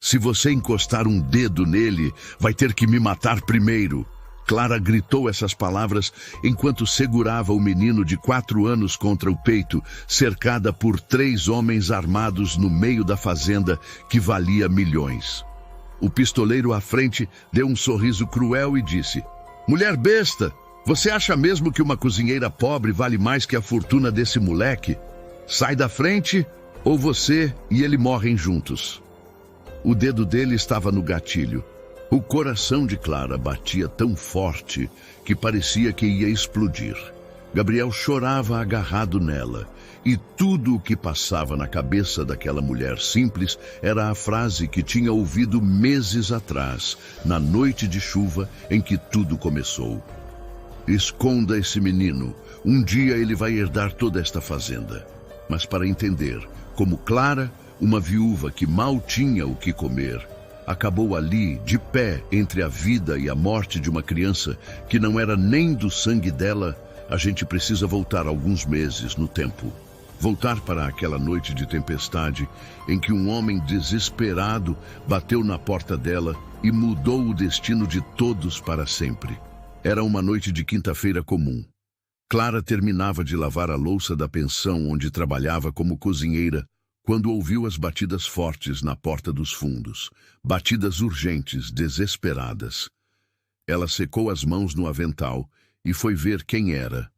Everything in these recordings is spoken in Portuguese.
Se você encostar um dedo nele, vai ter que me matar primeiro. Clara gritou essas palavras enquanto segurava o menino de 4 anos contra o peito, cercada por 3 homens armados no meio da fazenda que valia milhões. O pistoleiro à frente deu um sorriso cruel e disse: "Mulher besta, você acha mesmo que uma cozinheira pobre vale mais que a fortuna desse moleque? Sai da frente ou você e ele morrem juntos." O dedo dele estava no gatilho. O coração de Clara batia tão forte que parecia que ia explodir. Gabriel chorava agarrado nela, e tudo o que passava na cabeça daquela mulher simples era a frase que tinha ouvido meses atrás, na noite de chuva em que tudo começou: "Esconda esse menino, um dia ele vai herdar toda esta fazenda." Mas para entender como Clara, uma viúva que mal tinha o que comer, acabou ali, de pé, entre a vida e a morte de uma criança que não era nem do sangue dela, a gente precisa voltar alguns meses no tempo. Voltar para aquela noite de tempestade em que um homem desesperado bateu na porta dela e mudou o destino de todos para sempre. Era uma noite de quinta-feira comum. Clara terminava de lavar a louça da pensão onde trabalhava como cozinheira, quando ouviu as batidas fortes na porta dos fundos, batidas urgentes, desesperadas. Ela secou as mãos no avental e foi ver quem era.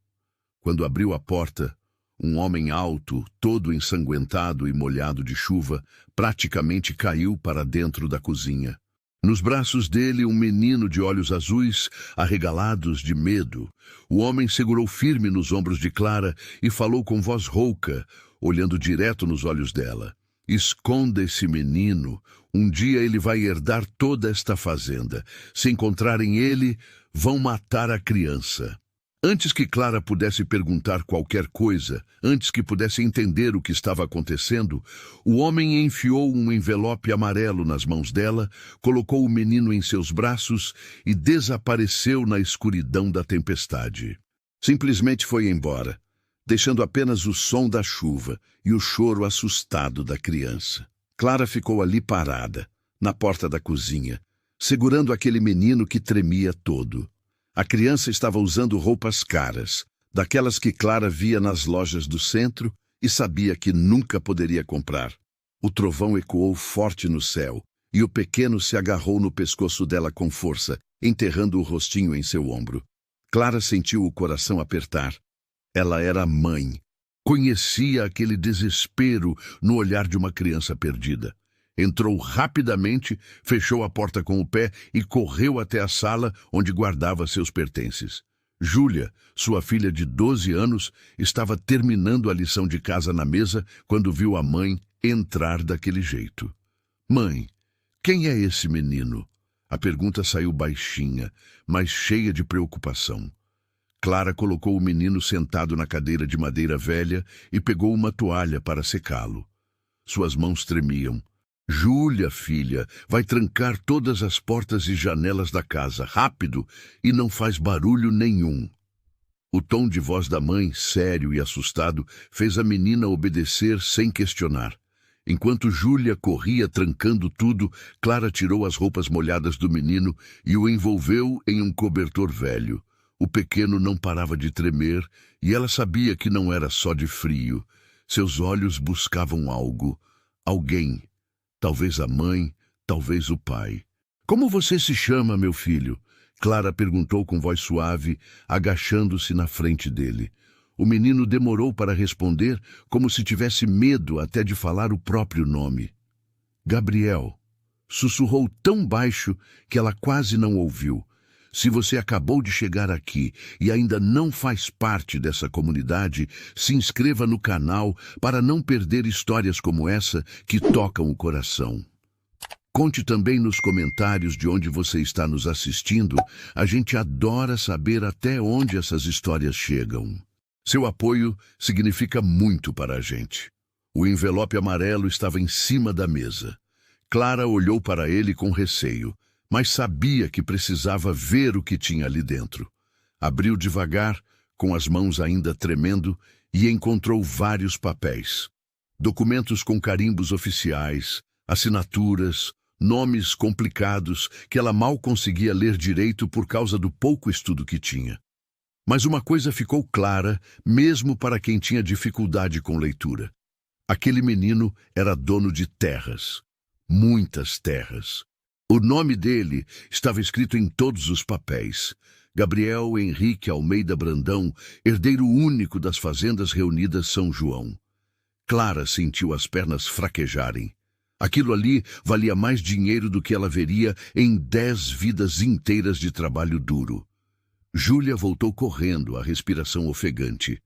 Quando abriu a porta, um homem alto, todo ensanguentado e molhado de chuva, praticamente caiu para dentro da cozinha. Nos braços dele, um menino de olhos azuis, arregalados de medo. O homem segurou firme nos ombros de Clara e falou com voz rouca, olhando direto nos olhos dela: "Esconda esse menino. Um dia ele vai herdar toda esta fazenda. Se encontrarem ele, vão matar a criança." Antes que Clara pudesse perguntar qualquer coisa, antes que pudesse entender o que estava acontecendo, o homem enfiou um envelope amarelo nas mãos dela, colocou o menino em seus braços e desapareceu na escuridão da tempestade. Simplesmente foi embora, deixando apenas o som da chuva e o choro assustado da criança. Clara ficou ali parada, na porta da cozinha, segurando aquele menino que tremia todo. A criança estava usando roupas caras, daquelas que Clara via nas lojas do centro e sabia que nunca poderia comprar. O trovão ecoou forte no céu e o pequeno se agarrou no pescoço dela com força, enterrando o rostinho em seu ombro. Clara sentiu o coração apertar. Ela era mãe. Conhecia aquele desespero no olhar de uma criança perdida. Entrou rapidamente, fechou a porta com o pé e correu até a sala onde guardava seus pertences. Júlia, sua filha de 12 anos, estava terminando a lição de casa na mesa quando viu a mãe entrar daquele jeito. "Mãe, quem é esse menino?" A pergunta saiu baixinha, mas cheia de preocupação. Clara colocou o menino sentado na cadeira de madeira velha e pegou uma toalha para secá-lo. Suas mãos tremiam. "Júlia, filha, vai trancar todas as portas e janelas da casa, rápido, e não faz barulho nenhum." O tom de voz da mãe, sério e assustado, fez a menina obedecer sem questionar. Enquanto Júlia corria trancando tudo, Clara tirou as roupas molhadas do menino e o envolveu em um cobertor velho. O pequeno não parava de tremer e ela sabia que não era só de frio. Seus olhos buscavam algo, alguém. Talvez a mãe, talvez o pai. "Como você se chama, meu filho?" Clara perguntou com voz suave, agachando-se na frente dele. O menino demorou para responder, como se tivesse medo até de falar o próprio nome. "Gabriel." Sussurrou tão baixo que ela quase não ouviu. Se você acabou de chegar aqui e ainda não faz parte dessa comunidade, se inscreva no canal para não perder histórias como essa que tocam o coração. Conte também nos comentários de onde você está nos assistindo. A gente adora saber até onde essas histórias chegam. Seu apoio significa muito para a gente. O envelope amarelo estava em cima da mesa. Clara olhou para ele com receio, mas sabia que precisava ver o que tinha ali dentro. Abriu devagar, com as mãos ainda tremendo, e encontrou vários papéis. Documentos com carimbos oficiais, assinaturas, nomes complicados que ela mal conseguia ler direito por causa do pouco estudo que tinha. Mas uma coisa ficou clara, mesmo para quem tinha dificuldade com leitura. Aquele menino era dono de terras. Muitas terras. O nome dele estava escrito em todos os papéis. Gabriel Henrique Almeida Brandão, herdeiro único das fazendas reunidas São João. Clara sentiu as pernas fraquejarem. Aquilo ali valia mais dinheiro do que ela veria em 10 vidas inteiras de trabalho duro. Júlia voltou correndo, a respiração ofegante.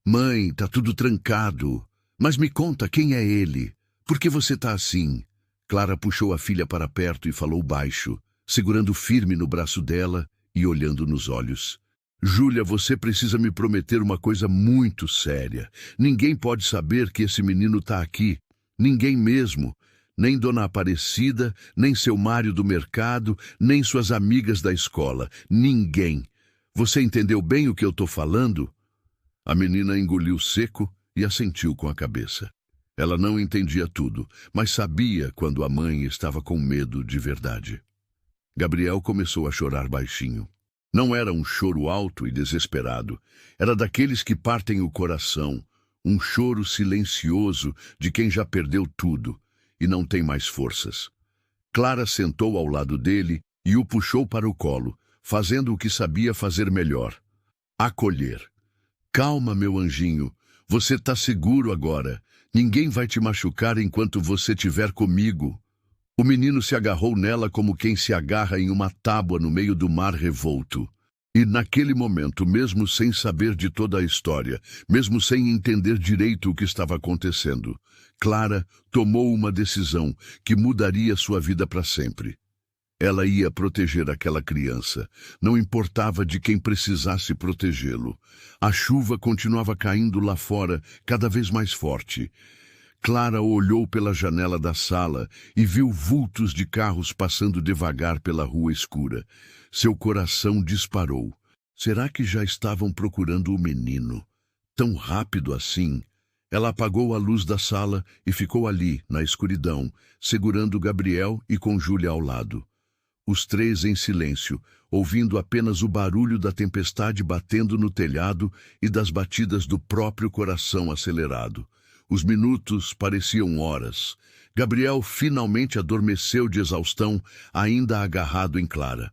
Mãe, tá tudo trancado. Mas me conta, quem é ele? Por que você tá assim? Clara puxou a filha para perto e falou baixo, segurando firme no braço dela e olhando nos olhos. Júlia, você precisa me prometer uma coisa muito séria. Ninguém pode saber que esse menino tá aqui. Ninguém mesmo. Nem Dona Aparecida, nem seu Mário do mercado, nem suas amigas da escola. Ninguém. Você entendeu bem o que eu tô falando? A menina engoliu seco e assentiu com a cabeça. Ela não entendia tudo, mas sabia quando a mãe estava com medo de verdade. Gabriel começou a chorar baixinho. Não era um choro alto e desesperado. Era daqueles que partem o coração. Um choro silencioso de quem já perdeu tudo e não tem mais forças. Clara sentou ao lado dele e o puxou para o colo, fazendo o que sabia fazer melhor. Acolher. Calma, meu anjinho. Você tá seguro agora. Ninguém vai te machucar enquanto você estiver comigo. O menino se agarrou nela como quem se agarra em uma tábua no meio do mar revolto. E naquele momento, mesmo sem saber de toda a história, mesmo sem entender direito o que estava acontecendo, Clara tomou uma decisão que mudaria sua vida para sempre. Ela ia proteger aquela criança, não importava de quem precisasse protegê-lo. A chuva continuava caindo lá fora, cada vez mais forte. Clara olhou pela janela da sala e viu vultos de carros passando devagar pela rua escura. Seu coração disparou. Será que já estavam procurando o menino? Tão rápido assim? Ela apagou a luz da sala e ficou ali, na escuridão, segurando Gabriel e com Júlia ao lado. Os três em silêncio, ouvindo apenas o barulho da tempestade batendo no telhado e das batidas do próprio coração acelerado. Os minutos pareciam horas. Gabriel finalmente adormeceu de exaustão, ainda agarrado em Clara.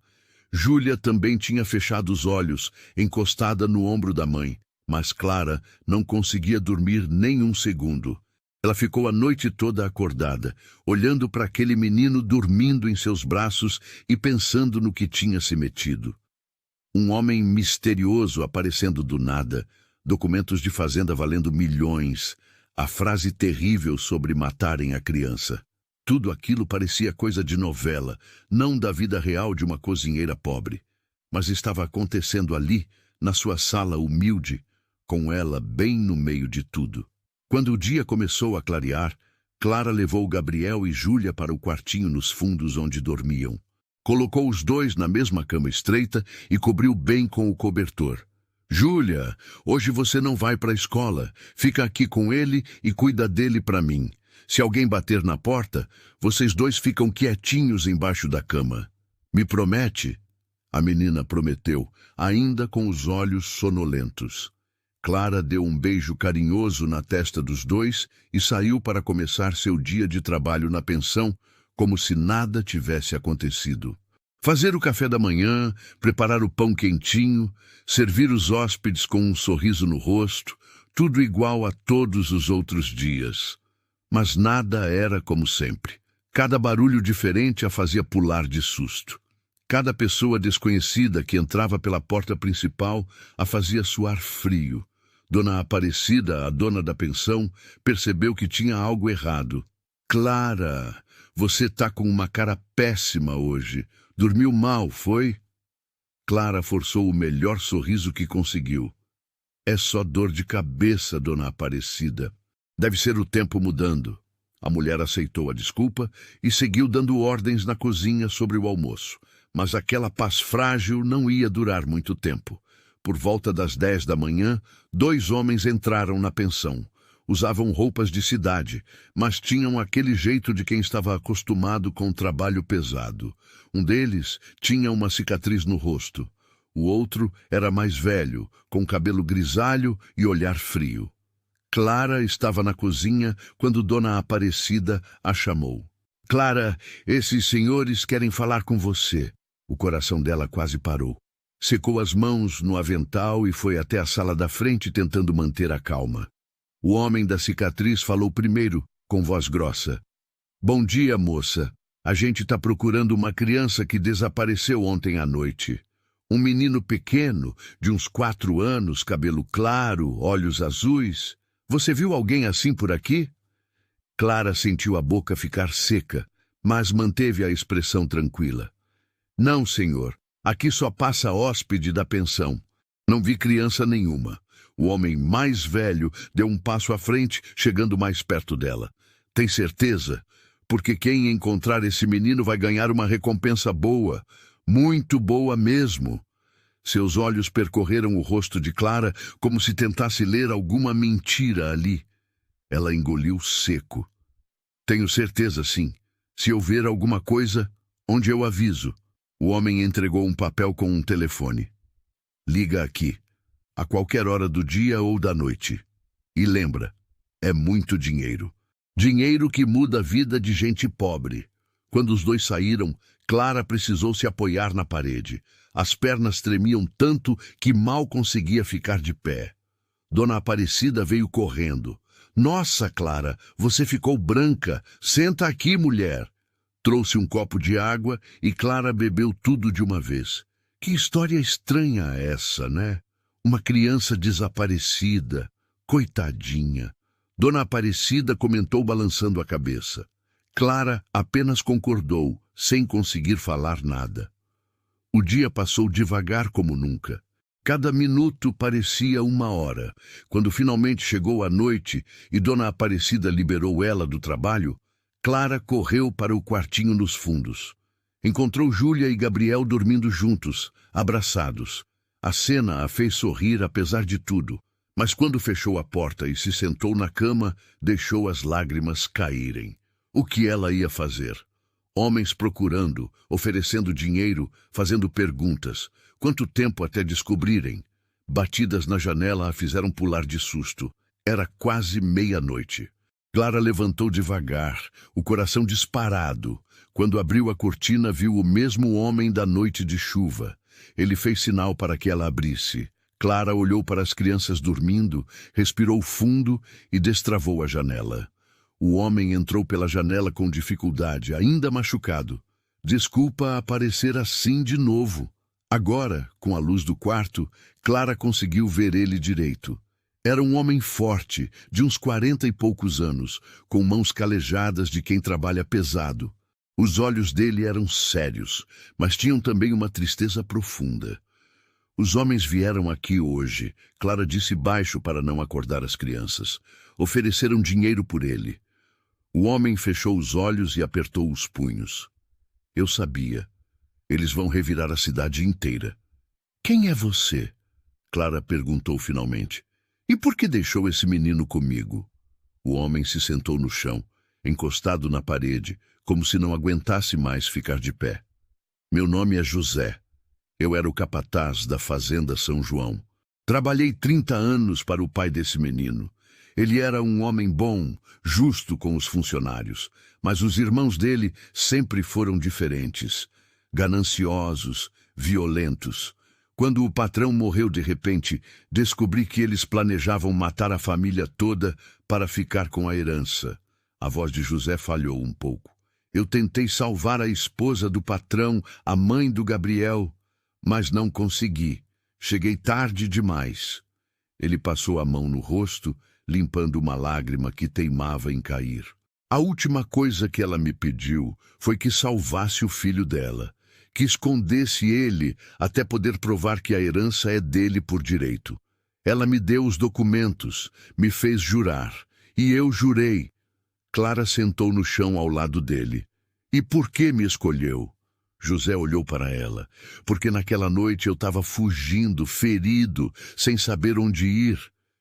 Júlia também tinha fechado os olhos, encostada no ombro da mãe, mas Clara não conseguia dormir nem um segundo. Ela ficou a noite toda acordada, olhando para aquele menino dormindo em seus braços e pensando no que tinha se metido. Um homem misterioso aparecendo do nada, documentos de fazenda valendo milhões, a frase terrível sobre matarem a criança. Tudo aquilo parecia coisa de novela, não da vida real de uma cozinheira pobre. Mas estava acontecendo ali, na sua sala humilde, com ela bem no meio de tudo. Quando o dia começou a clarear, Clara levou Gabriel e Júlia para o quartinho nos fundos onde dormiam. Colocou os dois na mesma cama estreita e cobriu bem com o cobertor. Júlia, hoje você não vai para a escola. Fica aqui com ele e cuida dele para mim. Se alguém bater na porta, vocês dois ficam quietinhos embaixo da cama. Me promete? A menina prometeu, ainda com os olhos sonolentos. Clara deu um beijo carinhoso na testa dos dois e saiu para começar seu dia de trabalho na pensão, como se nada tivesse acontecido. Fazer o café da manhã, preparar o pão quentinho, servir os hóspedes com um sorriso no rosto, tudo igual a todos os outros dias. Mas nada era como sempre. Cada barulho diferente a fazia pular de susto. Cada pessoa desconhecida que entrava pela porta principal a fazia suar frio. Dona Aparecida, a dona da pensão, percebeu que tinha algo errado. Clara, você tá com uma cara péssima hoje. Dormiu mal, foi? Clara forçou o melhor sorriso que conseguiu. É só dor de cabeça, Dona Aparecida. Deve ser o tempo mudando. A mulher aceitou a desculpa e seguiu dando ordens na cozinha sobre o almoço. Mas aquela paz frágil não ia durar muito tempo. Por volta das 10 da manhã, 2 homens entraram na pensão. Usavam roupas de cidade, mas tinham aquele jeito de quem estava acostumado com trabalho pesado. Um deles tinha uma cicatriz no rosto. O outro era mais velho, com cabelo grisalho e olhar frio. Clara estava na cozinha quando Dona Aparecida a chamou. Clara, esses senhores querem falar com você. O coração dela quase parou. Secou as mãos no avental e foi até a sala da frente tentando manter a calma. O homem da cicatriz falou primeiro, com voz grossa. Bom dia, moça. A gente está procurando uma criança que desapareceu ontem à noite. Um menino pequeno, de uns 4 anos, cabelo claro, olhos azuis. Você viu alguém assim por aqui? Clara sentiu a boca ficar seca, mas manteve a expressão tranquila. Não, senhor. Aqui só passa hóspede da pensão. Não vi criança nenhuma. O homem mais velho deu um passo à frente, chegando mais perto dela. Tem certeza? Porque quem encontrar esse menino vai ganhar uma recompensa boa. Muito boa mesmo. Seus olhos percorreram o rosto de Clara como se tentasse ler alguma mentira ali. Ela engoliu seco. Tenho certeza, sim. Se eu ver alguma coisa, onde eu aviso. O homem entregou um papel com um telefone. Liga aqui. A qualquer hora do dia ou da noite. E lembra, é muito dinheiro. Dinheiro que muda a vida de gente pobre. Quando os dois saíram, Clara precisou se apoiar na parede. As pernas tremiam tanto que mal conseguia ficar de pé. Dona Aparecida veio correndo. Nossa, Clara, você ficou branca. Senta aqui, mulher. Trouxe um copo de água e Clara bebeu tudo de uma vez. Que história estranha essa, né? Uma criança desaparecida. Coitadinha. Dona Aparecida comentou balançando a cabeça. Clara apenas concordou, sem conseguir falar nada. O dia passou devagar como nunca. Cada minuto parecia 1 hora. Quando finalmente chegou a noite e Dona Aparecida liberou ela do trabalho, Clara correu para o quartinho nos fundos. Encontrou Júlia e Gabriel dormindo juntos, abraçados. A cena a fez sorrir apesar de tudo, mas quando fechou a porta e se sentou na cama, deixou as lágrimas caírem. O que ela ia fazer? Homens procurando, oferecendo dinheiro, fazendo perguntas. Quanto tempo até descobrirem? Batidas na janela a fizeram pular de susto. Era quase meia-noite. Clara levantou devagar, o coração disparado. Quando abriu a cortina, viu o mesmo homem da noite de chuva. Ele fez sinal para que ela abrisse. Clara olhou para as crianças dormindo, respirou fundo e destravou a janela. O homem entrou pela janela com dificuldade, ainda machucado. Desculpa aparecer assim de novo. Agora, com a luz do quarto, Clara conseguiu ver ele direito. Era um homem forte, de uns 40 e poucos anos, com mãos calejadas de quem trabalha pesado. Os olhos dele eram sérios, mas tinham também uma tristeza profunda. Os homens vieram aqui hoje, Clara disse baixo para não acordar as crianças. Ofereceram dinheiro por ele. O homem fechou os olhos e apertou os punhos. Eu sabia. Eles vão revirar a cidade inteira. Quem é você? Clara perguntou finalmente. E por que deixou esse menino comigo? O homem se sentou no chão, encostado na parede, como se não aguentasse mais ficar de pé. Meu nome é José. Eu era o capataz da fazenda São João. Trabalhei 30 anos para o pai desse menino. Ele era um homem bom, justo com os funcionários, mas os irmãos dele sempre foram diferentes, gananciosos, violentos. Quando o patrão morreu de repente, descobri que eles planejavam matar a família toda para ficar com a herança. A voz de José falhou um pouco. Eu tentei salvar a esposa do patrão, a mãe do Gabriel, mas não consegui. Cheguei tarde demais. Ele passou a mão no rosto, limpando uma lágrima que teimava em cair. A última coisa que ela me pediu foi que salvasse o filho dela, que escondesse ele até poder provar que a herança é dele por direito. Ela me deu os documentos, me fez jurar, e eu jurei. Clara sentou no chão ao lado dele. E por que me escolheu? José olhou para ela. Porque naquela noite eu estava fugindo, ferido, sem saber onde ir.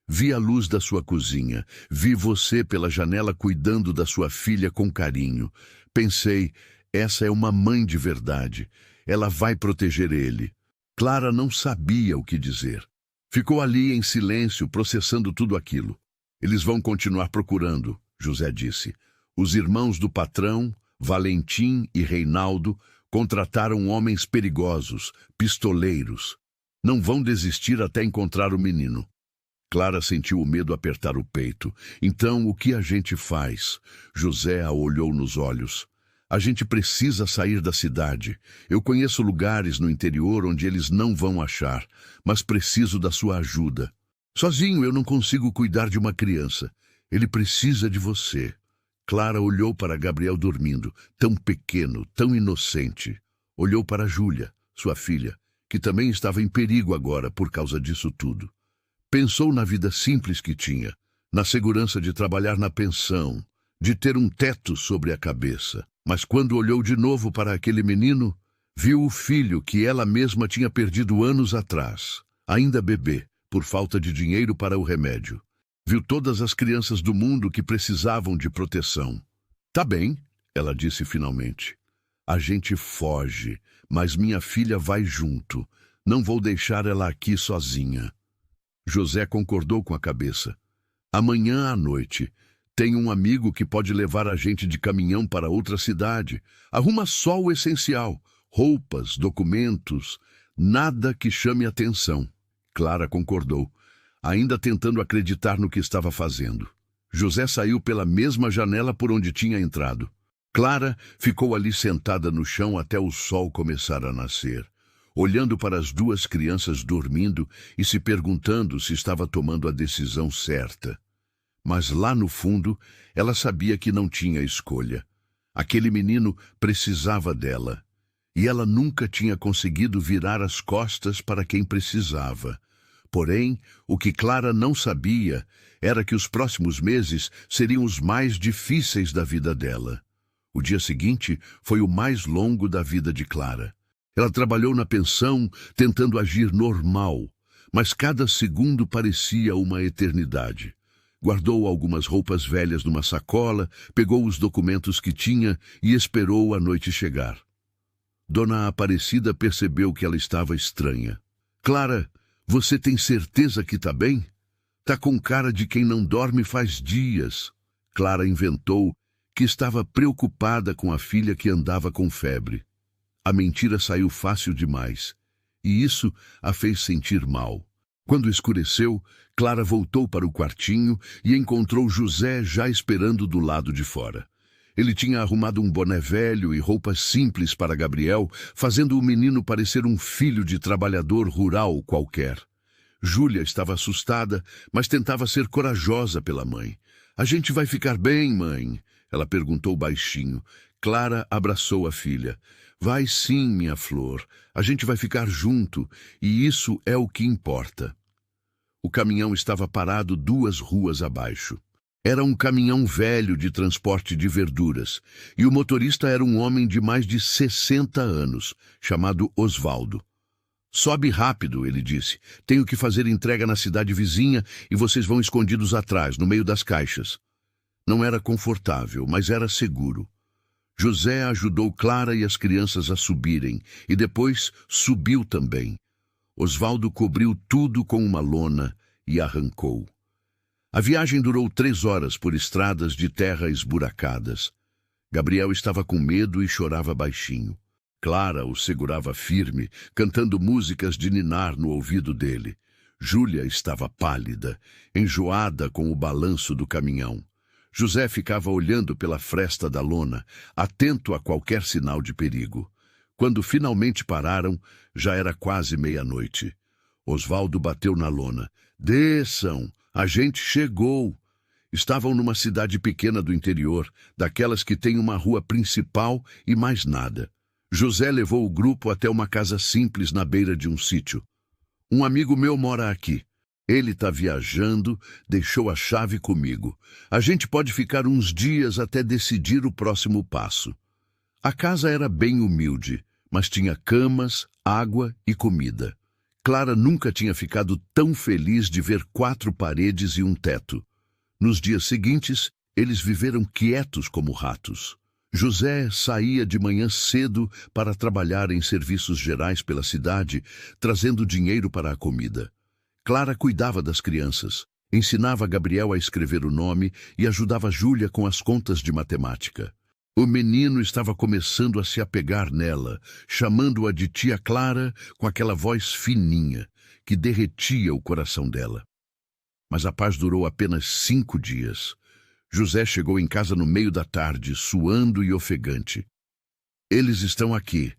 Vi a luz da sua cozinha, vi você pela janela cuidando da sua filha com carinho. Pensei, essa é uma mãe de verdade. Ela vai proteger ele. Clara não sabia o que dizer. Ficou ali em silêncio, processando tudo aquilo. Eles vão continuar procurando, José disse. Os irmãos do patrão, Valentim e Reinaldo, contrataram homens perigosos, pistoleiros. Não vão desistir até encontrar o menino. Clara sentiu o medo apertar o peito. Então, o que a gente faz? José a olhou nos olhos. A gente precisa sair da cidade. Eu conheço lugares no interior onde eles não vão achar, mas preciso da sua ajuda. Sozinho eu não consigo cuidar de uma criança. Ele precisa de você. Clara olhou para Gabriel dormindo, tão pequeno, tão inocente. Olhou para Júlia, sua filha, que também estava em perigo agora por causa disso tudo. Pensou na vida simples que tinha, na segurança de trabalhar na pensão, de ter um teto sobre a cabeça. Mas quando olhou de novo para aquele menino, viu o filho que ela mesma tinha perdido anos atrás, ainda bebê, por falta de dinheiro para o remédio. Viu todas as crianças do mundo que precisavam de proteção. Tá bem, ela disse finalmente. A gente foge, mas minha filha vai junto. Não vou deixar ela aqui sozinha. José concordou com a cabeça. Amanhã à noite, tem um amigo que pode levar a gente de caminhão para outra cidade. Arruma só o essencial, roupas, documentos, nada que chame atenção. Clara concordou, ainda tentando acreditar no que estava fazendo. José saiu pela mesma janela por onde tinha entrado. Clara ficou ali sentada no chão até o sol começar a nascer, olhando para as duas crianças dormindo e se perguntando se estava tomando a decisão certa. Mas lá no fundo, ela sabia que não tinha escolha. Aquele menino precisava dela, e ela nunca tinha conseguido virar as costas para quem precisava. Porém, o que Clara não sabia era que os próximos meses seriam os mais difíceis da vida dela. O dia seguinte foi o mais longo da vida de Clara. Ela trabalhou na pensão, tentando agir normal, mas cada segundo parecia uma eternidade. Guardou algumas roupas velhas numa sacola, pegou os documentos que tinha e esperou a noite chegar. Dona Aparecida percebeu que ela estava estranha. Clara, você tem certeza que está bem? Tá com cara de quem não dorme faz dias. Clara inventou que estava preocupada com a filha que andava com febre. A mentira saiu fácil demais, e isso a fez sentir mal. Quando escureceu, Clara voltou para o quartinho e encontrou José já esperando do lado de fora. Ele tinha arrumado um boné velho e roupas simples para Gabriel, fazendo o menino parecer um filho de trabalhador rural qualquer. Júlia estava assustada, mas tentava ser corajosa pela mãe. A gente vai ficar bem, mãe? Ela perguntou baixinho. Clara abraçou a filha. Vai sim, minha flor. A gente vai ficar junto, e isso é o que importa. O caminhão estava parado 2 ruas abaixo. Era um caminhão velho de transporte de verduras, e o motorista era um homem de mais de 60 anos, chamado Osvaldo. Sobe rápido, ele disse. Tenho que fazer entrega na cidade vizinha e vocês vão escondidos atrás, no meio das caixas. Não era confortável, mas era seguro. José ajudou Clara e as crianças a subirem, e depois subiu também. Osvaldo cobriu tudo com uma lona e arrancou. A viagem durou 3 horas por estradas de terra esburacadas. Gabriel estava com medo e chorava baixinho. Clara o segurava firme, cantando músicas de ninar no ouvido dele. Júlia estava pálida, enjoada com o balanço do caminhão. José ficava olhando pela fresta da lona, atento a qualquer sinal de perigo. Quando finalmente pararam, já era quase meia-noite. Osvaldo bateu na lona. Desçam! A gente chegou! Estavam numa cidade pequena do interior, daquelas que tem uma rua principal e mais nada. José levou o grupo até uma casa simples na beira de um sítio. Um amigo meu mora aqui. Ele está viajando, deixou a chave comigo. A gente pode ficar uns dias até decidir o próximo passo. A casa era bem humilde, mas tinha camas, água e comida. Clara nunca tinha ficado tão feliz de ver 4 paredes e um teto. Nos dias seguintes, eles viveram quietos como ratos. José saía de manhã cedo para trabalhar em serviços gerais pela cidade, trazendo dinheiro para a comida. Clara cuidava das crianças, ensinava Gabriel a escrever o nome e ajudava Júlia com as contas de matemática. O menino estava começando a se apegar nela, chamando-a de tia Clara com aquela voz fininha que derretia o coração dela. Mas a paz durou apenas 5 dias. José chegou em casa no meio da tarde, suando e ofegante. Eles estão aqui.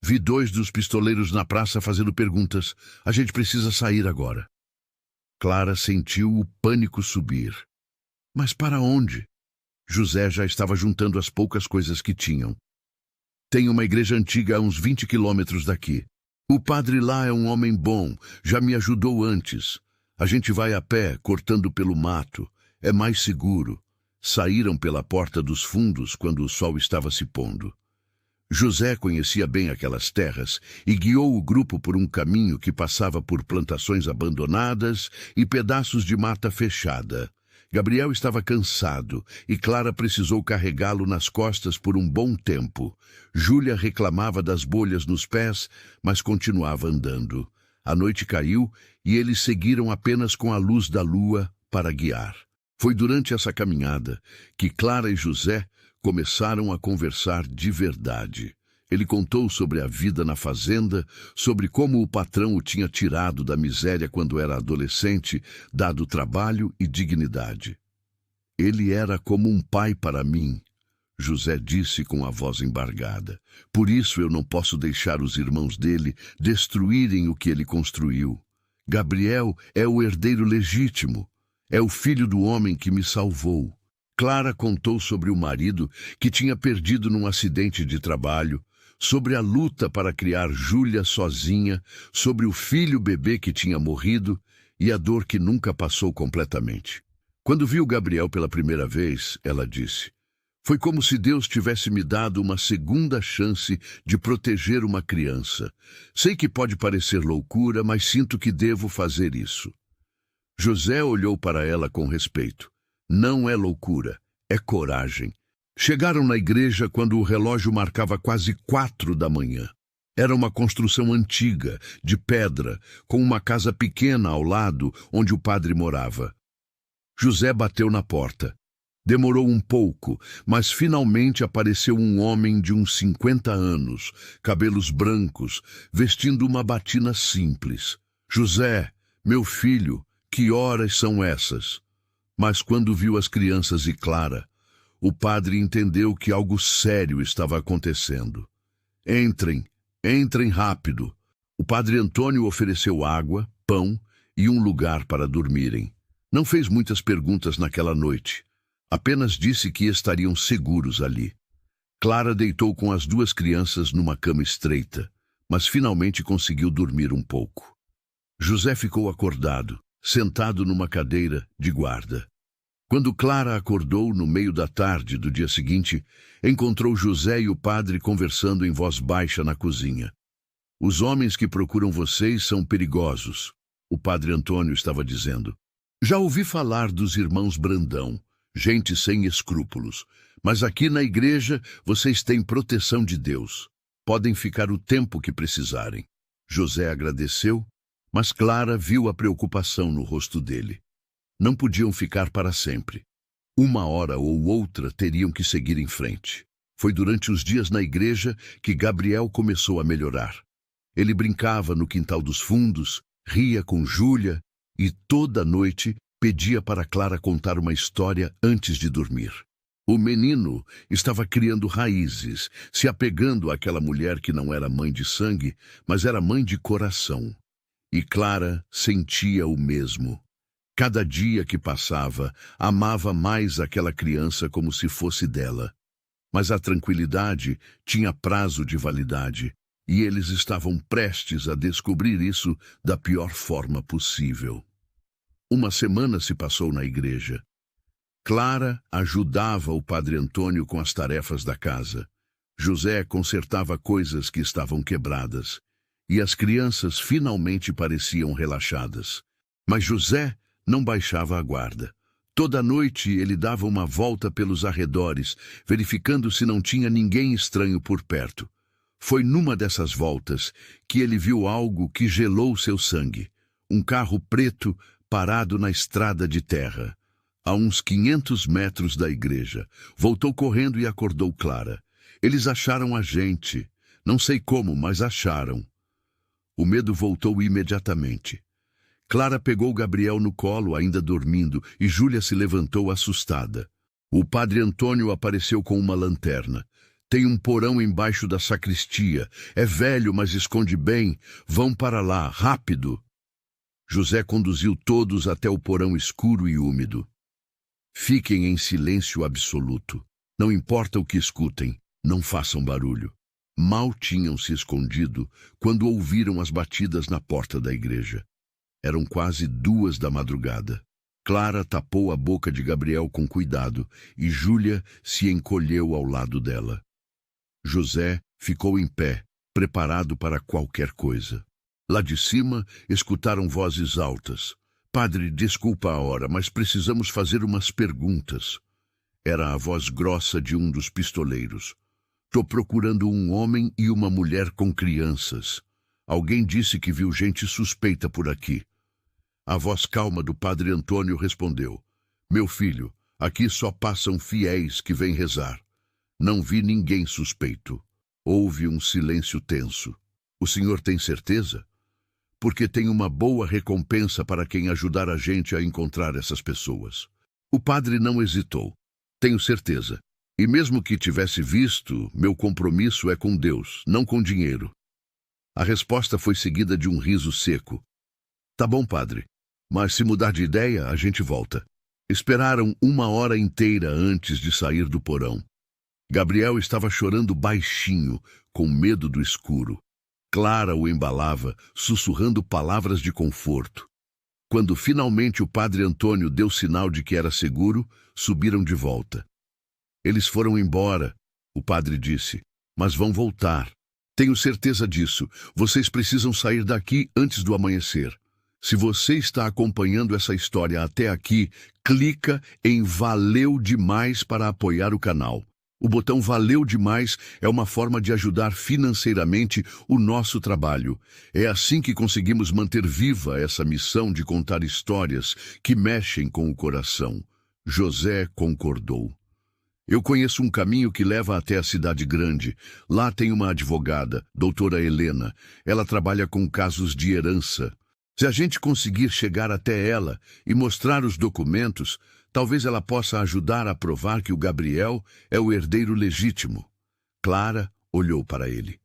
Vi 2 dos pistoleiros na praça fazendo perguntas. A gente precisa sair agora. Clara sentiu o pânico subir. Mas para onde? José já estava juntando as poucas coisas que tinham. Tem uma igreja antiga a uns 20 quilômetros daqui. O padre lá é um homem bom, já me ajudou antes. A gente vai a pé, cortando pelo mato. É mais seguro. Saíram pela porta dos fundos quando o sol estava se pondo. José conhecia bem aquelas terras e guiou o grupo por um caminho que passava por plantações abandonadas e pedaços de mata fechada. Gabriel estava cansado e Clara precisou carregá-lo nas costas por um bom tempo. Júlia reclamava das bolhas nos pés, mas continuava andando. A noite caiu e eles seguiram apenas com a luz da lua para guiar. Foi durante essa caminhada que Clara e José começaram a conversar de verdade. Ele contou sobre a vida na fazenda, sobre como o patrão o tinha tirado da miséria quando era adolescente, dado trabalho e dignidade. Ele era como um pai para mim, José disse com a voz embargada. Por isso eu não posso deixar os irmãos dele destruírem o que ele construiu. Gabriel é o herdeiro legítimo, é o filho do homem que me salvou. Clara contou sobre o marido que tinha perdido num acidente de trabalho, sobre a luta para criar Júlia sozinha, sobre o filho bebê que tinha morrido e a dor que nunca passou completamente. Quando viu Gabriel pela primeira vez, ela disse: foi como se Deus tivesse me dado uma segunda chance de proteger uma criança. Sei que pode parecer loucura, mas sinto que devo fazer isso. José olhou para ela com respeito. Não é loucura, é coragem. Chegaram na igreja quando o relógio marcava quase 4 da manhã. Era uma construção antiga, de pedra, com uma casa pequena ao lado onde o padre morava. José bateu na porta. Demorou um pouco, mas finalmente apareceu um homem de uns 50 anos, cabelos brancos, vestindo uma batina simples. José, meu filho, que horas são essas? Mas quando viu as crianças e Clara, o padre entendeu que algo sério estava acontecendo. Entrem rápido. O padre Antônio ofereceu água, pão e um lugar para dormirem. Não fez muitas perguntas naquela noite. Apenas disse que estariam seguros ali. Clara deitou com as 2 crianças numa cama estreita, mas finalmente conseguiu dormir um pouco. José ficou acordado, sentado numa cadeira de guarda. Quando Clara acordou no meio da tarde do dia seguinte, encontrou José e o padre conversando em voz baixa na cozinha. Os homens que procuram vocês são perigosos, o padre Antônio estava dizendo. Já ouvi falar dos irmãos Brandão, gente sem escrúpulos, mas aqui na igreja vocês têm proteção de Deus. Podem ficar o tempo que precisarem. José agradeceu, mas Clara viu a preocupação no rosto dele. Não podiam ficar para sempre. Uma hora ou outra teriam que seguir em frente. Foi durante os dias na igreja que Gabriel começou a melhorar. Ele brincava no quintal dos fundos, ria com Júlia e toda noite pedia para Clara contar uma história antes de dormir. O menino estava criando raízes, se apegando àquela mulher que não era mãe de sangue, mas era mãe de coração. E Clara sentia o mesmo. Cada dia que passava, amava mais aquela criança como se fosse dela. Mas a tranquilidade tinha prazo de validade, e eles estavam prestes a descobrir isso da pior forma possível. Uma semana se passou na igreja. Clara ajudava o padre Antônio com as tarefas da casa. José consertava coisas que estavam quebradas. e as crianças finalmente pareciam relaxadas. Mas José não baixava a guarda. Toda noite ele dava uma volta pelos arredores, verificando se não tinha ninguém estranho por perto. Foi numa dessas voltas que ele viu algo que gelou seu sangue. Um carro preto parado na estrada de terra, a uns 500 metros da igreja. Voltou correndo e acordou Clara. Eles acharam a gente. Não sei como, mas acharam. O medo voltou imediatamente. Clara pegou Gabriel no colo, ainda dormindo, e Júlia se levantou assustada. O padre Antônio apareceu com uma lanterna. Tem um porão embaixo da sacristia. É velho, mas esconde bem. Vão para lá, rápido! José conduziu todos até o porão escuro e úmido. Fiquem em silêncio absoluto. Não importa o que escutem, não façam barulho. Mal tinham se escondido quando ouviram as batidas na porta da igreja. Eram quase 2 da madrugada. Clara tapou a boca de Gabriel com cuidado e Júlia se encolheu ao lado dela. José ficou em pé, preparado para qualquer coisa. Lá de cima, escutaram vozes altas. Padre, desculpa a hora, mas precisamos fazer umas perguntas. Era a voz grossa de um dos pistoleiros. Tô procurando um homem e uma mulher com crianças. Alguém disse que viu gente suspeita por aqui. A voz calma do padre Antônio respondeu. Meu filho, aqui só passam fiéis que vêm rezar. Não vi ninguém suspeito. Houve um silêncio tenso. O senhor tem certeza? Porque tem uma boa recompensa para quem ajudar a gente a encontrar essas pessoas. O padre não hesitou. Tenho certeza. E mesmo que tivesse visto, meu compromisso é com Deus, não com dinheiro. A resposta foi seguida de um riso seco. Tá bom, padre. Mas se mudar de ideia, a gente volta. Esperaram 1 hora inteira antes de sair do porão. Gabriel estava chorando baixinho, com medo do escuro. Clara o embalava, sussurrando palavras de conforto. Quando finalmente o padre Antônio deu sinal de que era seguro, subiram de volta. Eles foram embora, o padre disse, mas vão voltar. Tenho certeza disso. Vocês precisam sair daqui antes do amanhecer. Se você está acompanhando essa história até aqui, clica em Valeu Demais para apoiar o canal. O botão Valeu Demais é uma forma de ajudar financeiramente o nosso trabalho. É assim que conseguimos manter viva essa missão de contar histórias que mexem com o coração. José concordou. Eu conheço um caminho que leva até a cidade grande. Lá tem uma advogada, doutora Helena. Ela trabalha com casos de herança. Se a gente conseguir chegar até ela e mostrar os documentos, talvez ela possa ajudar a provar que o Gabriel é o herdeiro legítimo. Clara olhou para ele.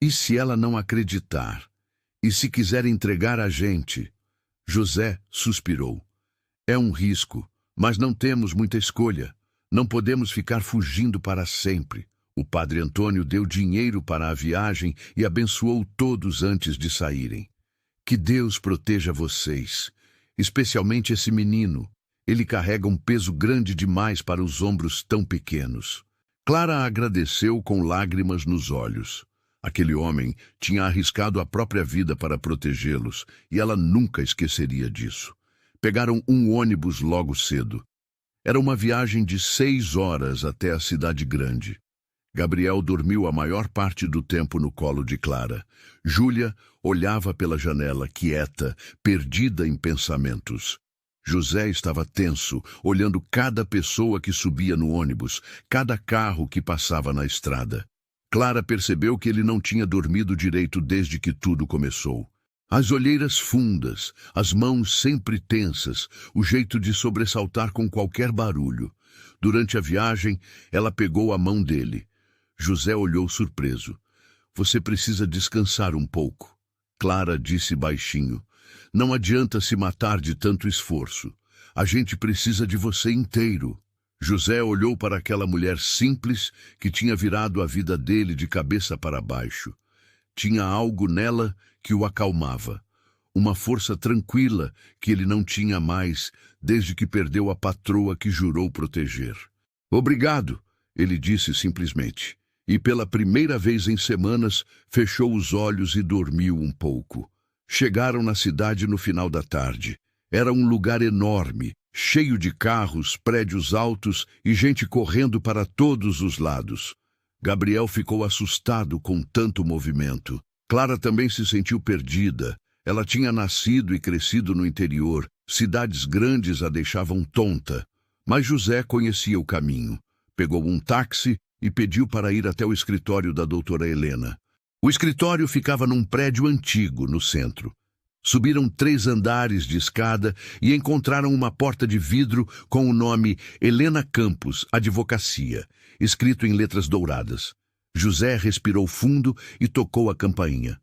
E se ela não acreditar? E se quiser entregar a gente? José suspirou. É um risco, mas não temos muita escolha. Não podemos ficar fugindo para sempre. O padre Antônio deu dinheiro para a viagem e abençoou todos antes de saírem. Que Deus proteja vocês, especialmente esse menino. Ele carrega um peso grande demais para os ombros tão pequenos. Clara agradeceu com lágrimas nos olhos. Aquele homem tinha arriscado a própria vida para protegê-los, e ela nunca esqueceria disso. Pegaram um ônibus logo cedo. Era uma viagem de 6 horas até a cidade grande. Gabriel dormiu a maior parte do tempo no colo de Clara. Júlia olhava pela janela, quieta, perdida em pensamentos. José estava tenso, olhando cada pessoa que subia no ônibus, cada carro que passava na estrada. Clara percebeu que ele não tinha dormido direito desde que tudo começou. As olheiras fundas, as mãos sempre tensas, o jeito de sobressaltar com qualquer barulho. Durante a viagem, ela pegou a mão dele. José olhou surpreso. Você precisa descansar um pouco. Clara disse baixinho. Não adianta se matar de tanto esforço. A gente precisa de você inteiro. José olhou para aquela mulher simples que tinha virado a vida dele de cabeça para baixo. Tinha algo nela que o acalmava. Uma força tranquila que ele não tinha mais desde que perdeu a patroa que jurou proteger. Obrigado, ele disse simplesmente. e pela primeira vez em semanas fechou os olhos e dormiu um pouco. Chegaram na cidade no final da tarde. Era um lugar enorme, cheio de carros, prédios altos e gente correndo para todos os lados. Gabriel ficou assustado com tanto movimento. Clara também se sentiu perdida. Ela tinha nascido e crescido no interior. Cidades grandes a deixavam tonta. Mas José conhecia o caminho. Pegou um táxi e pediu para ir até o escritório da doutora Helena. O escritório ficava num prédio antigo, no centro. Subiram 3 andares de escada e encontraram uma porta de vidro com o nome Helena Campos, Advocacia, escrito em letras douradas. José respirou fundo e tocou a campainha.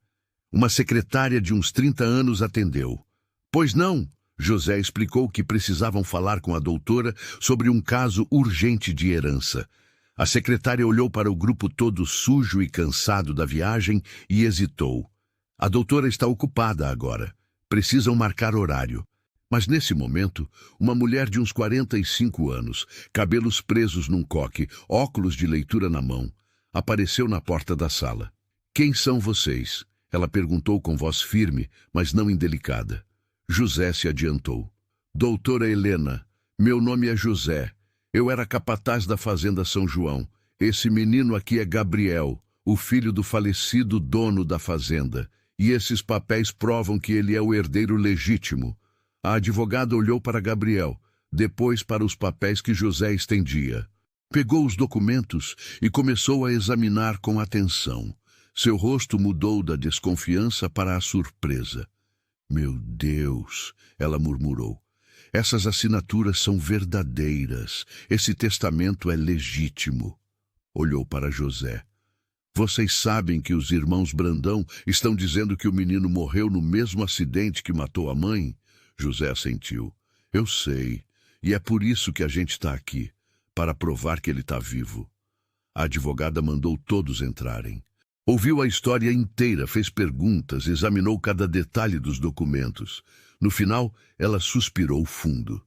Uma secretária de uns 30 anos atendeu. Pois não, José explicou que precisavam falar com a doutora sobre um caso urgente de herança. A secretária olhou para o grupo todo sujo e cansado da viagem e hesitou. A doutora está ocupada agora. Precisam marcar horário. Mas nesse momento, uma mulher de uns 45 anos, cabelos presos num coque, óculos de leitura na mão, apareceu na porta da sala. Quem são vocês? Ela perguntou com voz firme, mas não indelicada. José se adiantou. Doutora Helena, meu nome é José. Eu era capataz da fazenda São João. Esse menino aqui é Gabriel, o filho do falecido dono da fazenda. E esses papéis provam que ele é o herdeiro legítimo. A advogada olhou para Gabriel, depois para os papéis que José estendia. Pegou os documentos e começou a examinar com atenção. Seu rosto mudou da desconfiança para a surpresa. Meu Deus, ela murmurou. Essas assinaturas são verdadeiras. Esse testamento é legítimo. Olhou para José. Vocês sabem que os irmãos Brandão estão dizendo que o menino morreu no mesmo acidente que matou a mãe? José assentiu. Eu sei, e é por isso que a gente está aqui, para provar que ele está vivo. A advogada mandou todos entrarem. Ouviu a história inteira, fez perguntas, examinou cada detalhe dos documentos. No final, ela suspirou fundo.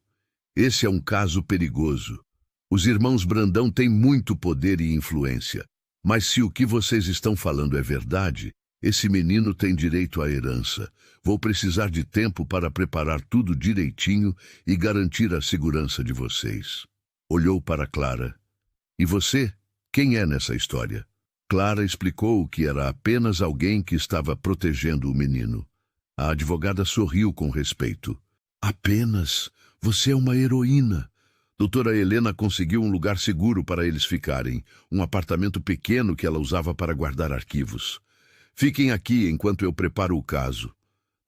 Esse é um caso perigoso. Os irmãos Brandão têm muito poder e influência. Mas se o que vocês estão falando é verdade, esse menino tem direito à herança. Vou precisar de tempo para preparar tudo direitinho e garantir a segurança de vocês. Olhou para Clara. E você? Quem é nessa história? Clara explicou que era apenas alguém que estava protegendo o menino. A advogada sorriu com respeito. Apenas? Você é uma heroína. Doutora Helena conseguiu um lugar seguro para eles ficarem, um apartamento pequeno que ela usava para guardar arquivos. Fiquem aqui enquanto eu preparo o caso.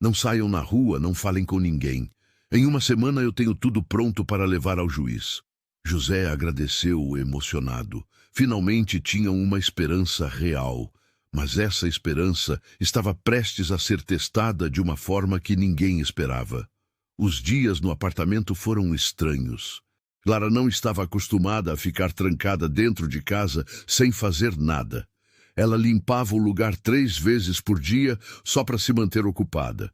Não saiam na rua, não falem com ninguém. Em uma semana eu tenho tudo pronto para levar ao juiz. José agradeceu emocionado. Finalmente tinham uma esperança real. Mas essa esperança estava prestes a ser testada de uma forma que ninguém esperava. Os dias no apartamento foram estranhos. Clara não estava acostumada a ficar trancada dentro de casa sem fazer nada. Ela limpava o lugar 3 vezes por dia só para se manter ocupada.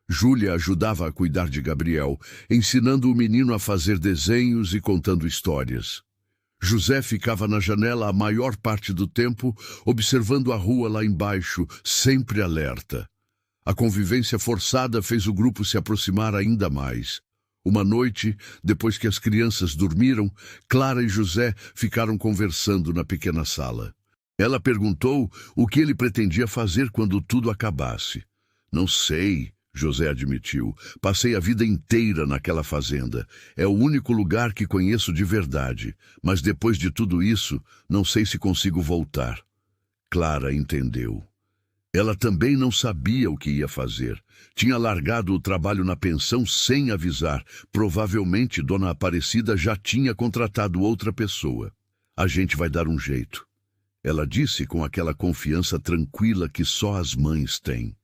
Júlia ajudava a cuidar de Gabriel, ensinando o menino a fazer desenhos e contando histórias. José ficava na janela a maior parte do tempo, observando a rua lá embaixo, sempre alerta. A convivência forçada fez o grupo se aproximar ainda mais. Uma noite, depois que as crianças dormiram, Clara e José ficaram conversando na pequena sala. Ela perguntou o que ele pretendia fazer quando tudo acabasse. Não sei, José admitiu. Passei a vida inteira naquela fazenda. É o único lugar que conheço de verdade. Mas depois de tudo isso, não sei se consigo voltar. Clara entendeu. Ela também não sabia o que ia fazer. Tinha largado o trabalho na pensão sem avisar. Provavelmente Dona Aparecida já tinha contratado outra pessoa. A gente vai dar um jeito. Ela disse com aquela confiança tranquila que só as mães têm.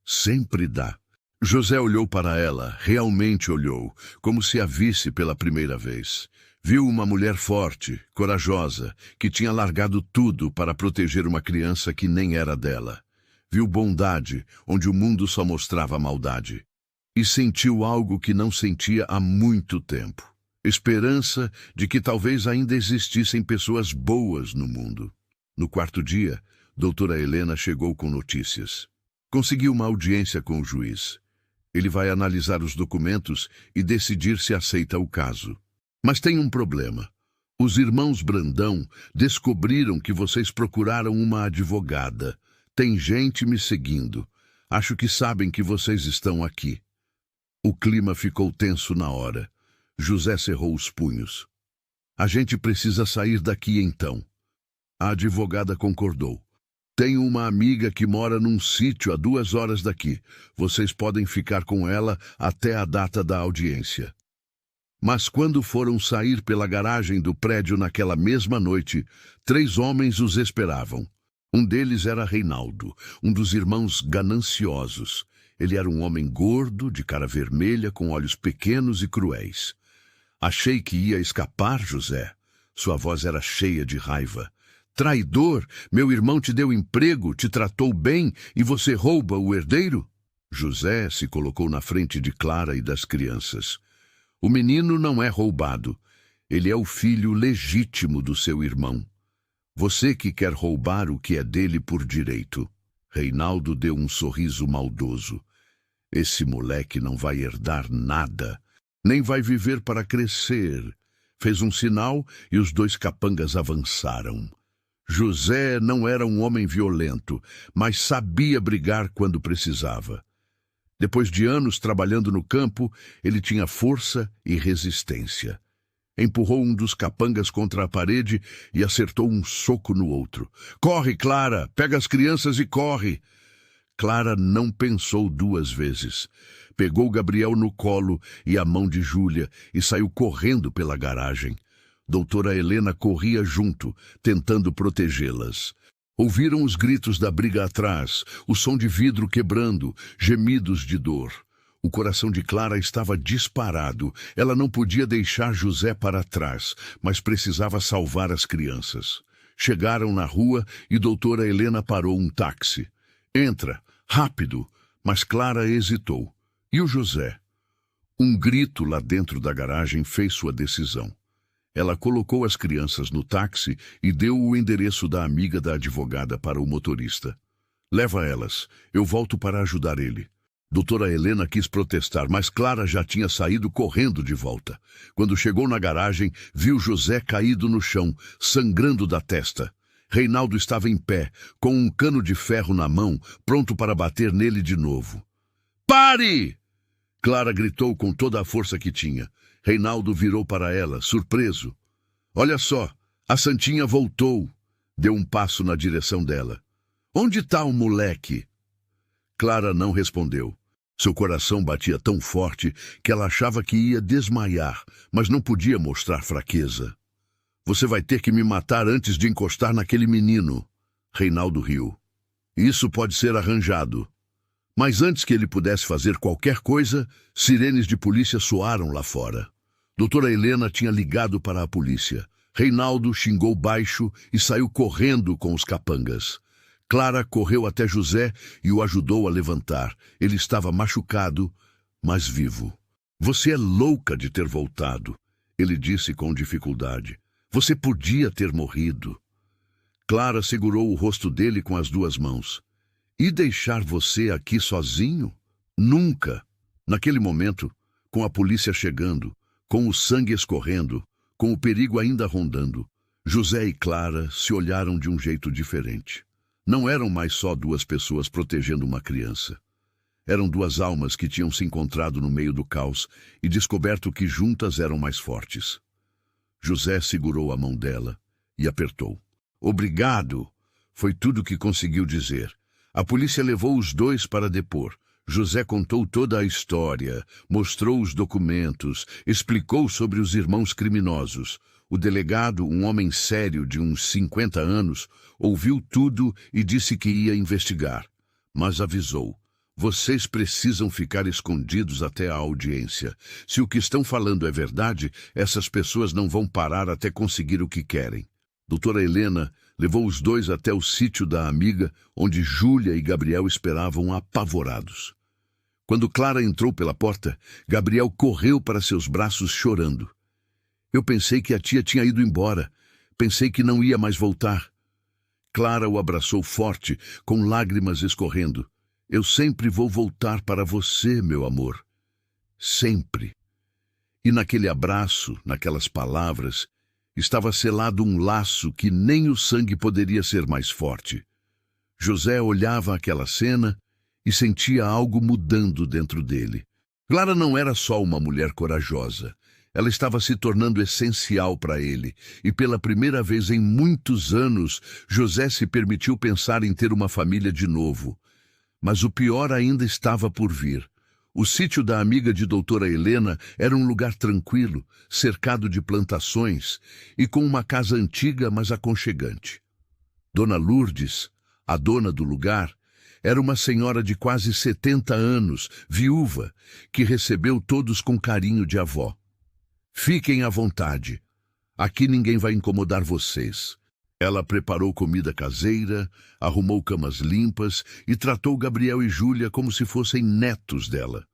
Sempre dá. José olhou para ela, realmente olhou, como se a visse pela primeira vez. Viu uma mulher forte, corajosa, que tinha largado tudo para proteger uma criança que nem era dela. Viu bondade, onde o mundo só mostrava maldade. E sentiu algo que não sentia há muito tempo. Esperança de que talvez ainda existissem pessoas boas no mundo. No quarto dia, doutora Helena chegou com notícias. Conseguiu uma audiência com o juiz. Ele vai analisar os documentos e decidir se aceita o caso. Mas tem um problema. Os irmãos Brandão descobriram que vocês procuraram uma advogada. Tem gente me seguindo. Acho que sabem que vocês estão aqui. O clima ficou tenso na hora. José cerrou os punhos. A gente precisa sair daqui então. A advogada concordou. Tenho uma amiga que mora num sítio a 2 horas daqui. Vocês podem ficar com ela até a data da audiência. Mas quando foram sair pela garagem do prédio naquela mesma noite, 3 homens os esperavam. Um deles era Reinaldo, um dos irmãos gananciosos. Ele era um homem gordo, de cara vermelha, com olhos pequenos e cruéis. Achei que ia escapar, José. Sua voz era cheia de raiva. Traidor! Meu irmão te deu emprego, te tratou bem e você rouba o herdeiro? José se colocou na frente de Clara e das crianças. O menino não é roubado. Ele é o filho legítimo do seu irmão. Você que quer roubar o que é dele por direito. Reinaldo deu um sorriso maldoso. Esse moleque não vai herdar nada, nem vai viver para crescer. Fez um sinal e os 2 capangas avançaram. José não era um homem violento, mas sabia brigar quando precisava. Depois de anos trabalhando no campo, ele tinha força e resistência. Empurrou um dos capangas contra a parede e acertou um soco no outro. Corre, Clara! Pega as crianças e corre! Clara não pensou 2 vezes. Pegou Gabriel no colo e a mão de Júlia e saiu correndo pela garagem. Doutora Helena corria junto, tentando protegê-las. Ouviram os gritos da briga atrás, o som de vidro quebrando, gemidos de dor. O coração de Clara estava disparado. Ela não podia deixar José para trás, mas precisava salvar as crianças. Chegaram na rua e doutora Helena parou um táxi. Entra, rápido, mas Clara hesitou. E o José? Um grito lá dentro da garagem fez sua decisão. Ela colocou as crianças no táxi e deu o endereço da amiga da advogada para o motorista. Leva elas, eu volto para ajudar ele. Doutora Helena quis protestar, mas Clara já tinha saído correndo de volta. Quando chegou na garagem, viu José caído no chão, sangrando da testa. Reinaldo estava em pé, com um cano de ferro na mão, pronto para bater nele de novo. Pare! Clara gritou com toda a força que tinha. Reinaldo virou para ela, surpreso. Olha só, a Santinha voltou. Deu um passo na direção dela. Onde está o moleque? Clara não respondeu. Seu coração batia tão forte que ela achava que ia desmaiar, mas não podia mostrar fraqueza. Você vai ter que me matar antes de encostar naquele menino. Reinaldo riu. Isso pode ser arranjado. Mas antes que ele pudesse fazer qualquer coisa, sirenes de polícia soaram lá fora. Doutora Helena tinha ligado para a polícia. Reinaldo xingou baixo e saiu correndo com os capangas. Clara correu até José e o ajudou a levantar. Ele estava machucado, mas vivo. Você é louca de ter voltado, ele disse com dificuldade. Você podia ter morrido. Clara segurou o rosto dele com as 2 mãos. E deixar você aqui sozinho? Nunca! Naquele momento, com a polícia chegando, com o sangue escorrendo, com o perigo ainda rondando, José e Clara se olharam de um jeito diferente. Não eram mais só 2 pessoas protegendo uma criança. Eram 2 almas que tinham se encontrado no meio do caos e descoberto que juntas eram mais fortes. José segurou a mão dela e apertou. Obrigado! Foi tudo que conseguiu dizer. A polícia levou os 2 para depor. José contou toda a história, mostrou os documentos, explicou sobre os irmãos criminosos. O delegado, um homem sério de uns 50 anos, ouviu tudo e disse que ia investigar. Mas avisou. Vocês precisam ficar escondidos até a audiência. Se o que estão falando é verdade, essas pessoas não vão parar até conseguir o que querem. Doutora Helena levou os 2 até o sítio da amiga, onde Júlia e Gabriel esperavam apavorados. Quando Clara entrou pela porta, Gabriel correu para seus braços chorando. Eu pensei que a tia tinha ido embora. Pensei que não ia mais voltar. Clara o abraçou forte, com lágrimas escorrendo. Eu sempre vou voltar para você, meu amor. Sempre. E naquele abraço, naquelas palavras, estava selado um laço que nem o sangue poderia ser mais forte. José olhava aquela cena e sentia algo mudando dentro dele. Clara não era só uma mulher corajosa. Ela estava se tornando essencial para ele, e pela primeira vez em muitos anos, José se permitiu pensar em ter uma família de novo. Mas o pior ainda estava por vir. O sítio da amiga de doutora Helena era um lugar tranquilo, cercado de plantações e com uma casa antiga, mas aconchegante. Dona Lourdes, a dona do lugar, era uma senhora de quase 70 anos, viúva, que recebeu todos com carinho de avó. Fiquem à vontade. Aqui ninguém vai incomodar vocês. Ela preparou comida caseira, arrumou camas limpas e tratou Gabriel e Júlia como se fossem netos dela.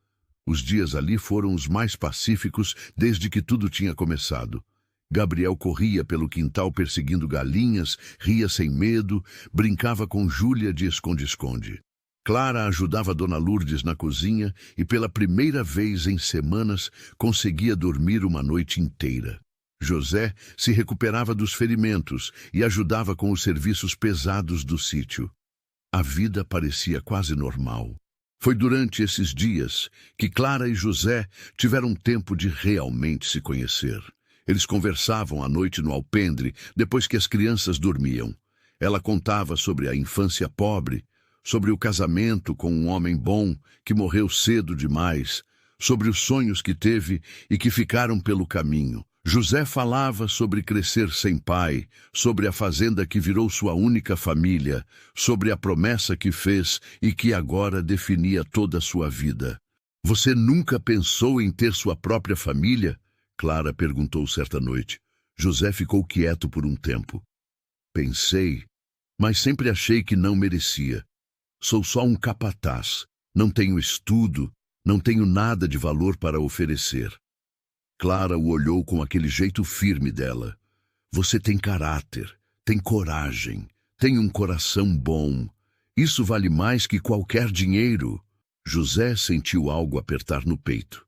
Os dias ali foram os mais pacíficos desde que tudo tinha começado. Gabriel corria pelo quintal perseguindo galinhas, ria sem medo, brincava com Júlia de esconde-esconde. Clara ajudava Dona Lourdes na cozinha e pela primeira vez em semanas conseguia dormir uma noite inteira. José se recuperava dos ferimentos e ajudava com os serviços pesados do sítio. A vida parecia quase normal. Foi durante esses dias que Clara e José tiveram tempo de realmente se conhecer. Eles conversavam à noite no alpendre, depois que as crianças dormiam. Ela contava sobre a infância pobre, sobre o casamento com um homem bom que morreu cedo demais, sobre os sonhos que teve e que ficaram pelo caminho. José falava sobre crescer sem pai, sobre a fazenda que virou sua única família, sobre a promessa que fez e que agora definia toda a sua vida. Você nunca pensou em ter sua própria família? Clara perguntou certa noite. José ficou quieto por um tempo. Pensei, mas sempre achei que não merecia. Sou só um capataz, não tenho estudo, não tenho nada de valor para oferecer. Clara o olhou com aquele jeito firme dela. Você tem caráter, tem coragem, tem um coração bom. Isso vale mais que qualquer dinheiro. José sentiu algo apertar no peito.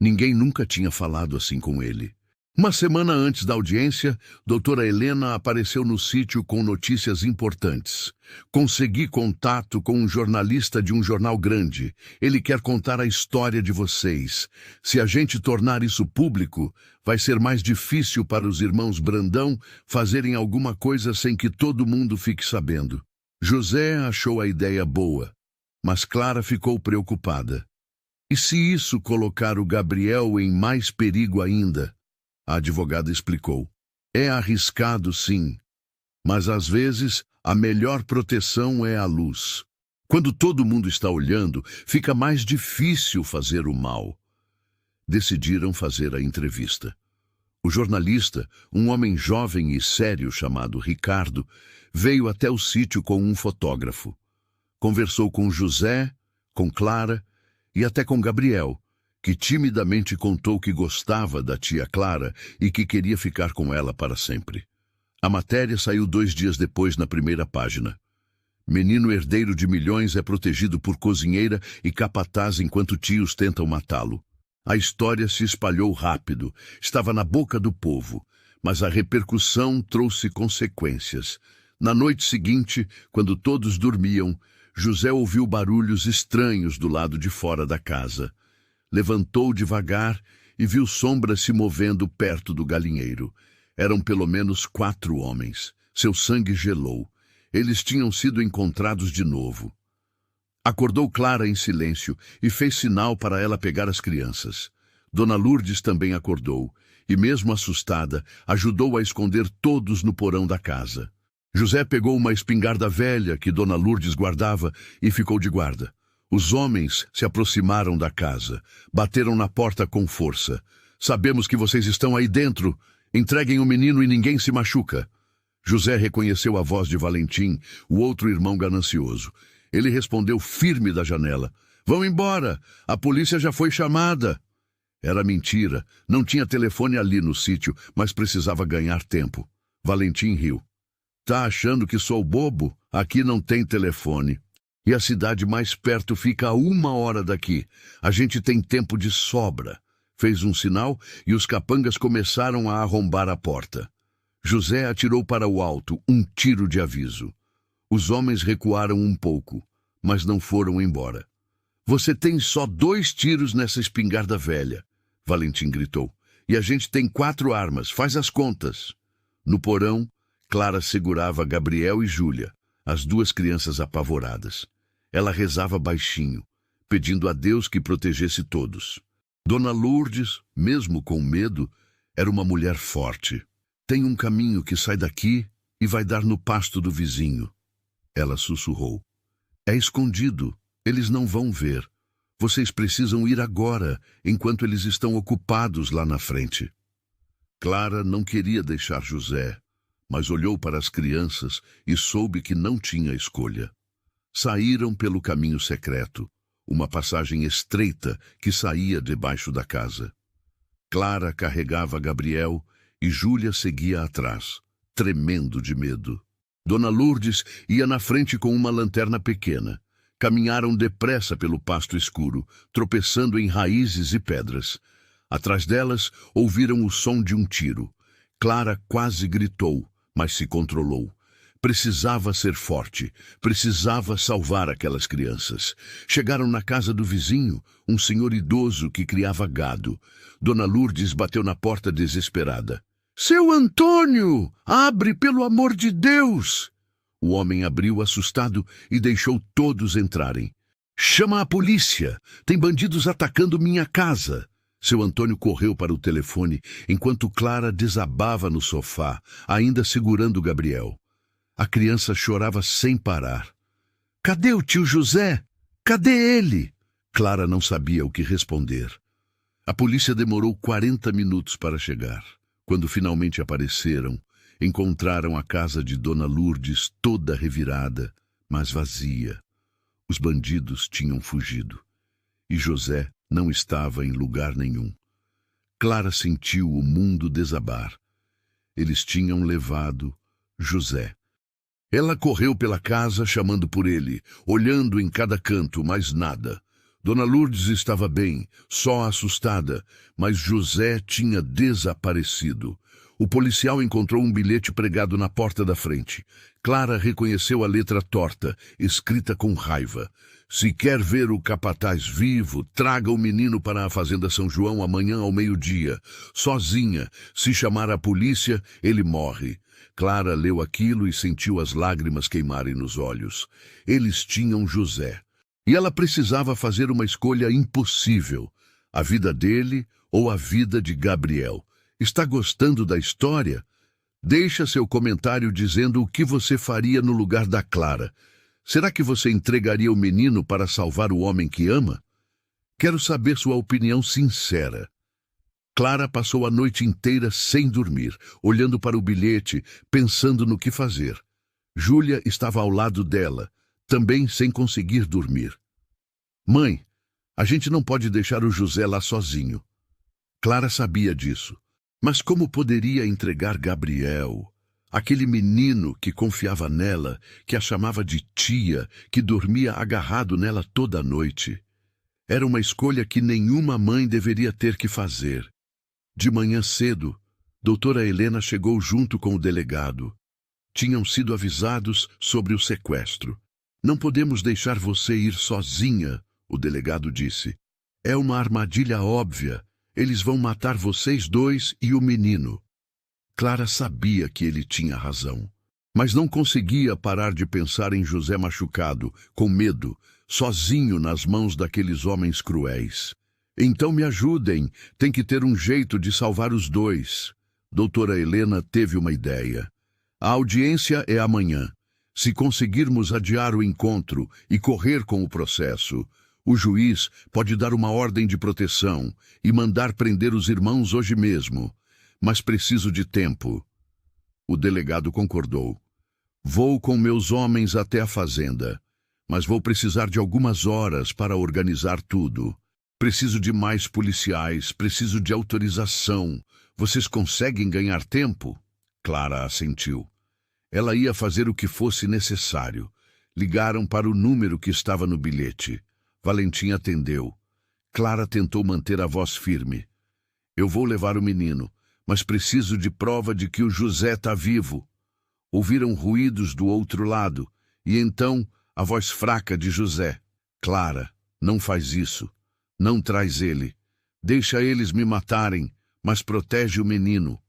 Ninguém nunca tinha falado assim com ele. Uma semana antes da audiência, doutora Helena apareceu no sítio com notícias importantes. Consegui contato com um jornalista de um jornal grande. Ele quer contar a história de vocês. Se a gente tornar isso público, vai ser mais difícil para os irmãos Brandão fazerem alguma coisa sem que todo mundo fique sabendo. José achou a ideia boa, mas Clara ficou preocupada. E se isso colocar o Gabriel em mais perigo ainda? A advogada explicou. É arriscado, sim, mas às vezes a melhor proteção é a luz. Quando todo mundo está olhando, fica mais difícil fazer o mal. Decidiram fazer a entrevista. O jornalista, um homem jovem e sério chamado Ricardo, veio até o sítio com um fotógrafo. Conversou com José, com Clara e até com Gabriel, que timidamente contou que gostava da tia Clara e que queria ficar com ela para sempre. A matéria saiu 2 dias depois na primeira página. Menino herdeiro de milhões é protegido por cozinheira e capataz enquanto tios tentam matá-lo. A história se espalhou rápido, estava na boca do povo, mas a repercussão trouxe consequências. Na noite seguinte, quando todos dormiam, José ouviu barulhos estranhos do lado de fora da casa. Levantou devagar e viu sombras se movendo perto do galinheiro. Eram pelo menos 4 homens. Seu sangue gelou. Eles tinham sido encontrados de novo. Acordou Clara em silêncio e fez sinal para ela pegar as crianças. Dona Lourdes também acordou e, mesmo assustada, ajudou a esconder todos no porão da casa. José pegou uma espingarda velha que Dona Lourdes guardava e ficou de guarda. Os homens se aproximaram da casa, bateram na porta com força. Sabemos que vocês estão aí dentro. Entreguem o menino e ninguém se machuca. José reconheceu a voz de Valentim, o outro irmão ganancioso. Ele respondeu firme da janela. Vão embora, a polícia já foi chamada. Era mentira, não tinha telefone ali no sítio, mas precisava ganhar tempo. Valentim riu. Tá achando que sou bobo? Aqui não tem telefone. E a cidade mais perto fica a 1 hora daqui. A gente tem tempo de sobra. Fez um sinal e os capangas começaram a arrombar a porta. José atirou para o alto, um tiro de aviso. Os homens recuaram um pouco, mas não foram embora. Você tem só 2 tiros nessa espingarda velha, Valentim gritou. E a gente tem 4 armas, faz as contas. No porão, Clara segurava Gabriel e Júlia, as 2 crianças apavoradas. Ela rezava baixinho, pedindo a Deus que protegesse todos. Dona Lourdes, mesmo com medo, era uma mulher forte. Tem um caminho que sai daqui e vai dar no pasto do vizinho. Ela sussurrou. É escondido, eles não vão ver. Vocês precisam ir agora, enquanto eles estão ocupados lá na frente. Clara não queria deixar José, mas olhou para as crianças e soube que não tinha escolha. Saíram pelo caminho secreto, uma passagem estreita que saía debaixo da casa. Clara carregava Gabriel e Júlia seguia atrás, tremendo de medo. Dona Lourdes ia na frente com uma lanterna pequena. Caminharam depressa pelo pasto escuro, tropeçando em raízes e pedras. Atrás delas, ouviram o som de um tiro. Clara quase gritou, mas se controlou. Precisava ser forte, precisava salvar aquelas crianças. Chegaram na casa do vizinho, um senhor idoso que criava gado. Dona Lourdes bateu na porta desesperada. Seu Antônio, abre pelo amor de Deus! O homem abriu assustado e deixou todos entrarem. Chama a polícia! Tem bandidos atacando minha casa! Seu Antônio correu para o telefone, enquanto Clara desabava no sofá, ainda segurando Gabriel. A criança chorava sem parar. Cadê o tio José? Cadê ele? Clara não sabia o que responder. A polícia demorou 40 minutos para chegar. Quando finalmente apareceram, encontraram a casa de Dona Lourdes toda revirada, mas vazia. Os bandidos tinham fugido. E José não estava em lugar nenhum. Clara sentiu o mundo desabar. Eles tinham levado José. Ela correu pela casa chamando por ele, olhando em cada canto, mas nada. Dona Lourdes estava bem, só assustada, mas José tinha desaparecido. O policial encontrou um bilhete pregado na porta da frente. Clara reconheceu a letra torta, escrita com raiva. Se quer ver o capataz vivo, traga o menino para a Fazenda São João amanhã ao meio-dia. Sozinha, se chamar a polícia, ele morre. Clara leu aquilo e sentiu as lágrimas queimarem nos olhos. Eles tinham José. E ela precisava fazer uma escolha impossível. A vida dele ou a vida de Gabriel. Está gostando da história? Deixa seu comentário dizendo o que você faria no lugar da Clara. Será que você entregaria o menino para salvar o homem que ama? Quero saber sua opinião sincera. Clara passou a noite inteira sem dormir, olhando para o bilhete, pensando no que fazer. Júlia estava ao lado dela, também sem conseguir dormir. Mãe, a gente não pode deixar o José lá sozinho. Clara sabia disso. Mas como poderia entregar Gabriel, aquele menino que confiava nela, que a chamava de tia, que dormia agarrado nela toda a noite? Era uma escolha que nenhuma mãe deveria ter que fazer. De manhã cedo, doutora Helena chegou junto com o delegado. Tinham sido avisados sobre o sequestro. Não podemos deixar você ir sozinha, o delegado disse. É uma armadilha óbvia. Eles vão matar vocês 2 e o menino. Clara sabia que ele tinha razão, mas não conseguia parar de pensar em José machucado, com medo, sozinho nas mãos daqueles homens cruéis. Então me ajudem, tem que ter um jeito de salvar os 2. Doutora Helena teve uma ideia. A audiência é amanhã. Se conseguirmos adiar o encontro e correr com o processo, o juiz pode dar uma ordem de proteção e mandar prender os irmãos hoje mesmo. Mas preciso de tempo. O delegado concordou. Vou com meus homens até a fazenda, mas vou precisar de algumas horas para organizar tudo. Preciso de mais policiais, preciso de autorização. Vocês conseguem ganhar tempo? Clara assentiu. Ela ia fazer o que fosse necessário. Ligaram para o número que estava no bilhete. Valentim atendeu. Clara tentou manter a voz firme. Eu vou levar o menino, mas preciso de prova de que o José está vivo. Ouviram ruídos do outro lado, e então a voz fraca de José. Clara, não faz isso. Não traz ele. Deixa eles me matarem, mas protege o menino.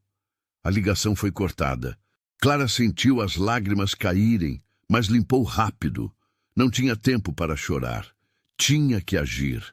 A ligação foi cortada. Clara sentiu as lágrimas caírem, mas limpou rápido. Não tinha tempo para chorar. Tinha que agir.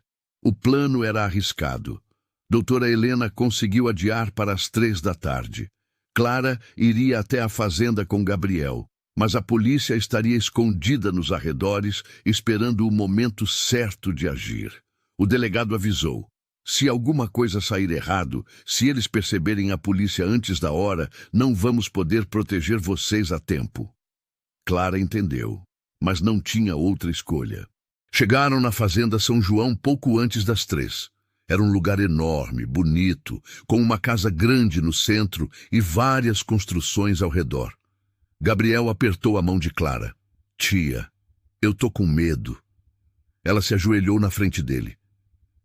O plano era arriscado. Doutora Helena conseguiu adiar para as 3 da tarde. Clara iria até a fazenda com Gabriel, mas a polícia estaria escondida nos arredores, esperando o momento certo de agir. O delegado avisou. Se alguma coisa sair errado, se eles perceberem a polícia antes da hora, não vamos poder proteger vocês a tempo. Clara entendeu, mas não tinha outra escolha. Chegaram na fazenda São João pouco antes das 3. Era um lugar enorme, bonito, com uma casa grande no centro e várias construções ao redor. Gabriel apertou a mão de Clara. Tia, eu tô com medo. Ela se ajoelhou na frente dele.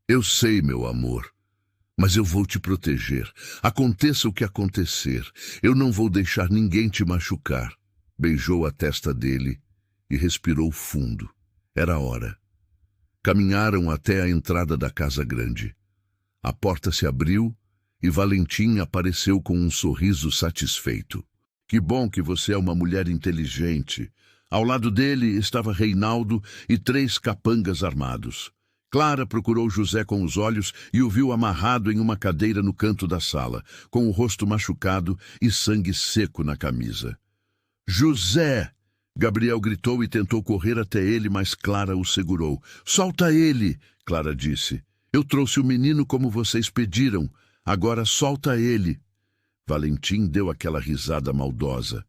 Eu sei, meu amor, mas eu vou te proteger. Aconteça o que acontecer, eu não vou deixar ninguém te machucar. Beijou a testa dele e respirou fundo. Era hora. Caminharam até a entrada da casa grande. A porta se abriu e Valentim apareceu com um sorriso satisfeito. Que bom que você é uma mulher inteligente. Ao lado dele estava Reinaldo e 3 capangas armados. Clara procurou José com os olhos e o viu amarrado em uma cadeira no canto da sala, com o rosto machucado e sangue seco na camisa. José! Gabriel gritou e tentou correr até ele, mas Clara o segurou. Solta ele! Clara disse. Eu trouxe o menino como vocês pediram. Agora solta ele. Valentim deu aquela risada maldosa.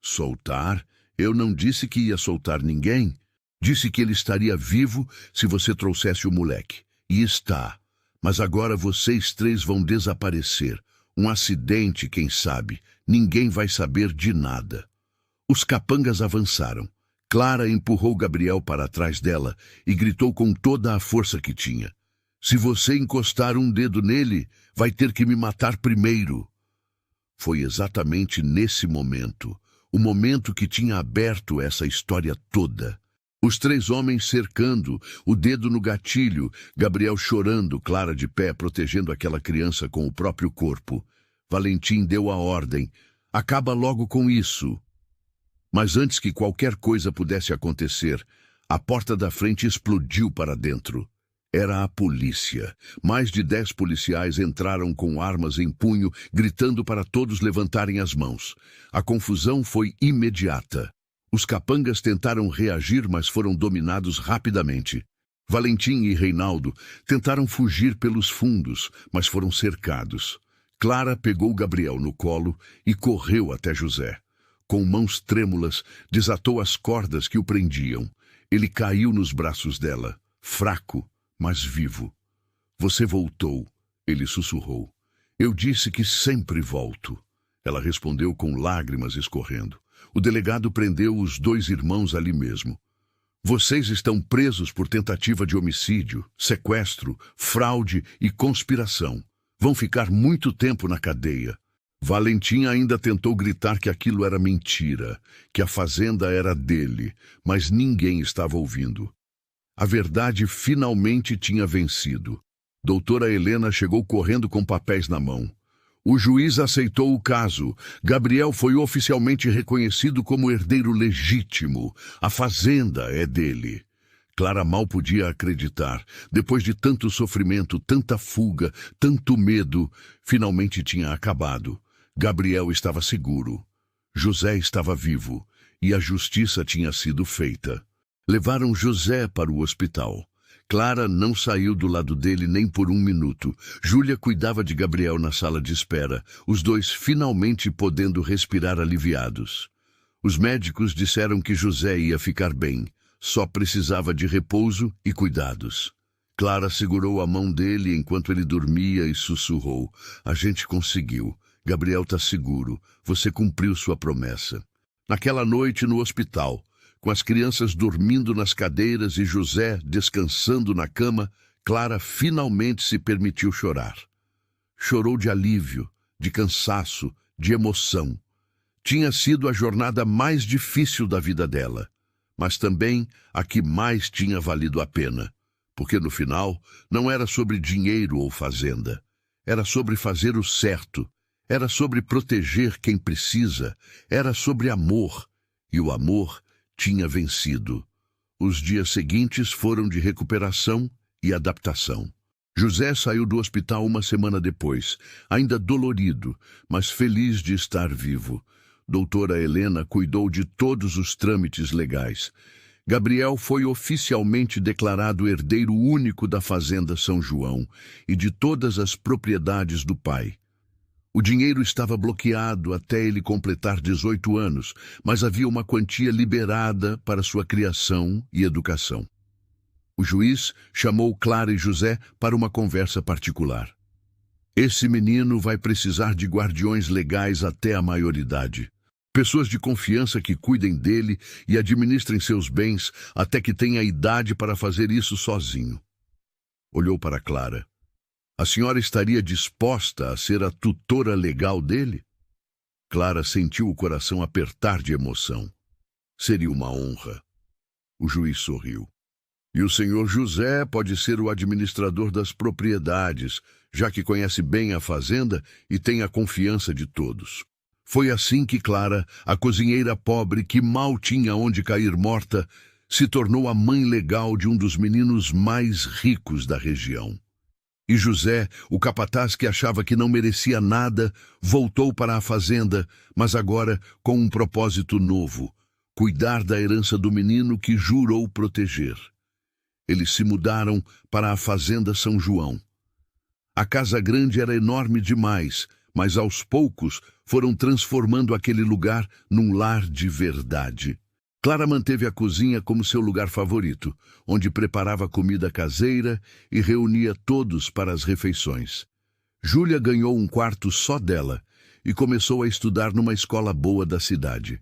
Soltar? Eu não disse que ia soltar ninguém. Disse que ele estaria vivo se você trouxesse o moleque. E está. Mas agora vocês 3 vão desaparecer. Um acidente, quem sabe. Ninguém vai saber de nada. Os capangas avançaram. Clara empurrou Gabriel para trás dela e gritou com toda a força que tinha. Se você encostar um dedo nele, vai ter que me matar primeiro. Foi exatamente nesse momento, o momento que tinha aberto essa história toda. Os 3 homens cercando, o dedo no gatilho, Gabriel chorando, Clara de pé, protegendo aquela criança com o próprio corpo. Valentim deu a ordem. Acaba logo com isso. Mas antes que qualquer coisa pudesse acontecer, a porta da frente explodiu para dentro. Era a polícia. Mais de 10 policiais entraram com armas em punho, gritando para todos levantarem as mãos. A confusão foi imediata. Os capangas tentaram reagir, mas foram dominados rapidamente. Valentim e Reinaldo tentaram fugir pelos fundos, mas foram cercados. Clara pegou Gabriel no colo e correu até José. Com mãos trêmulas, desatou as cordas que o prendiam. Ele caiu nos braços dela, fraco, mas vivo. Você voltou, ele sussurrou. Eu disse que sempre volto. Ela respondeu com lágrimas escorrendo. O delegado prendeu os 2 irmãos ali mesmo. Vocês estão presos por tentativa de homicídio, sequestro, fraude e conspiração. Vão ficar muito tempo na cadeia. Valentim ainda tentou gritar que aquilo era mentira, que a fazenda era dele, mas ninguém estava ouvindo. A verdade finalmente tinha vencido. Doutora Helena chegou correndo com papéis na mão. O juiz aceitou o caso. Gabriel foi oficialmente reconhecido como herdeiro legítimo. A fazenda é dele. Clara mal podia acreditar. Depois de tanto sofrimento, tanta fuga, tanto medo, finalmente tinha acabado. Gabriel estava seguro. José estava vivo. E a justiça tinha sido feita. Levaram José para o hospital. Clara não saiu do lado dele nem por 1 minuto. Júlia cuidava de Gabriel na sala de espera, os 2 finalmente podendo respirar aliviados. Os médicos disseram que José ia ficar bem, só precisava de repouso e cuidados. Clara segurou a mão dele enquanto ele dormia e sussurrou. A gente conseguiu. Gabriel está seguro. Você cumpriu sua promessa. Naquela noite no hospital, com as crianças dormindo nas cadeiras e José descansando na cama, Clara finalmente se permitiu chorar. Chorou de alívio, de cansaço, de emoção. Tinha sido a jornada mais difícil da vida dela, mas também a que mais tinha valido a pena, porque no final não era sobre dinheiro ou fazenda, era sobre fazer o certo, era sobre proteger quem precisa, era sobre amor, e o amor tinha vencido. Os dias seguintes foram de recuperação e adaptação. José saiu do hospital uma semana depois, ainda dolorido, mas feliz de estar vivo. Doutora Helena cuidou de todos os trâmites legais. Gabriel foi oficialmente declarado herdeiro único da Fazenda São João e de todas as propriedades do pai. O dinheiro estava bloqueado até ele completar 18 anos, mas havia uma quantia liberada para sua criação e educação. O juiz chamou Clara e José para uma conversa particular. Esse menino vai precisar de guardiões legais até a maioridade. Pessoas de confiança que cuidem dele e administrem seus bens até que tenha idade para fazer isso sozinho. Olhou para Clara. A senhora estaria disposta a ser a tutora legal dele? Clara sentiu o coração apertar de emoção. Seria uma honra. O juiz sorriu. E o senhor José pode ser o administrador das propriedades, já que conhece bem a fazenda e tem a confiança de todos. Foi assim que Clara, a cozinheira pobre que mal tinha onde cair morta, se tornou a mãe legal de um dos meninos mais ricos da região. E José, o capataz que achava que não merecia nada, voltou para a fazenda, mas agora com um propósito novo: cuidar da herança do menino que jurou proteger. Eles se mudaram para a Fazenda São João. A casa grande era enorme demais, mas aos poucos foram transformando aquele lugar num lar de verdade. Clara manteve a cozinha como seu lugar favorito, onde preparava comida caseira e reunia todos para as refeições. Júlia ganhou um quarto só dela e começou a estudar numa escola boa da cidade.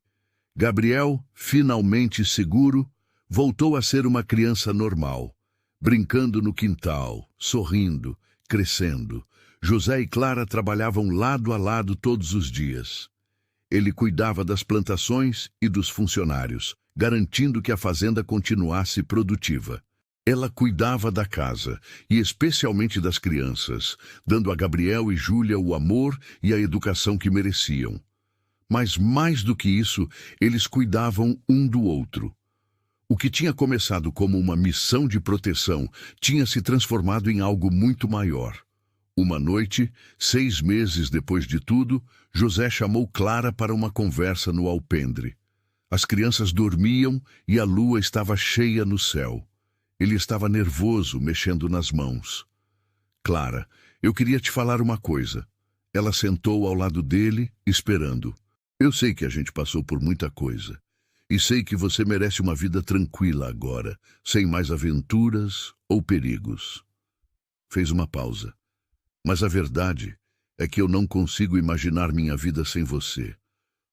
Gabriel, finalmente seguro, voltou a ser uma criança normal, brincando no quintal, sorrindo, crescendo. José e Clara trabalhavam lado a lado todos os dias. Ele cuidava das plantações e dos funcionários, garantindo que a fazenda continuasse produtiva. Ela cuidava da casa, e especialmente das crianças, dando a Gabriel e Júlia o amor e a educação que mereciam. Mas mais do que isso, eles cuidavam um do outro. O que tinha começado como uma missão de proteção tinha se transformado em algo muito maior. Uma noite, 6 meses depois de tudo, José chamou Clara para uma conversa no alpendre. As crianças dormiam e a lua estava cheia no céu. Ele estava nervoso, mexendo nas mãos. Clara, eu queria te falar uma coisa. Ela sentou ao lado dele, esperando. Eu sei que a gente passou por muita coisa. E sei que você merece uma vida tranquila agora, sem mais aventuras ou perigos. Fez uma pausa. Mas a verdade é que eu não consigo imaginar minha vida sem você.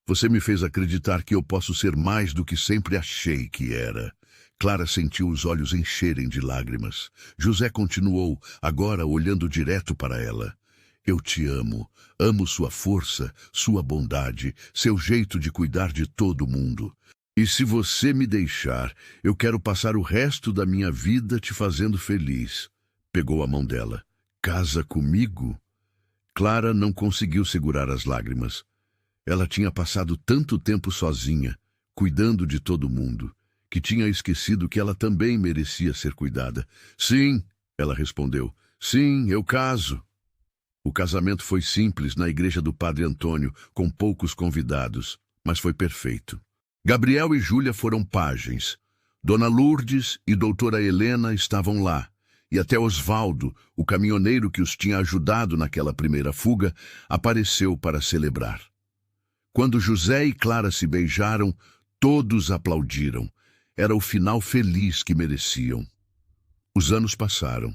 Você me fez acreditar que eu posso ser mais do que sempre achei que era. Clara sentiu os olhos encherem de lágrimas. José continuou, agora olhando direto para ela. Eu te amo. Amo sua força, sua bondade, seu jeito de cuidar de todo mundo. E se você me deixar, eu quero passar o resto da minha vida te fazendo feliz. Pegou a mão dela. Casa comigo? Clara não conseguiu segurar as lágrimas. Ela tinha passado tanto tempo sozinha, cuidando de todo mundo, que tinha esquecido que ela também merecia ser cuidada. Sim, ela respondeu. Sim, eu caso. O casamento foi simples na igreja do Padre Antônio, com poucos convidados, mas foi perfeito. Gabriel e Júlia foram pajens. Dona Lourdes e doutora Helena estavam lá. E até Osvaldo, o caminhoneiro que os tinha ajudado naquela primeira fuga, apareceu para celebrar. Quando José e Clara se beijaram, todos aplaudiram. Era o final feliz que mereciam. Os anos passaram.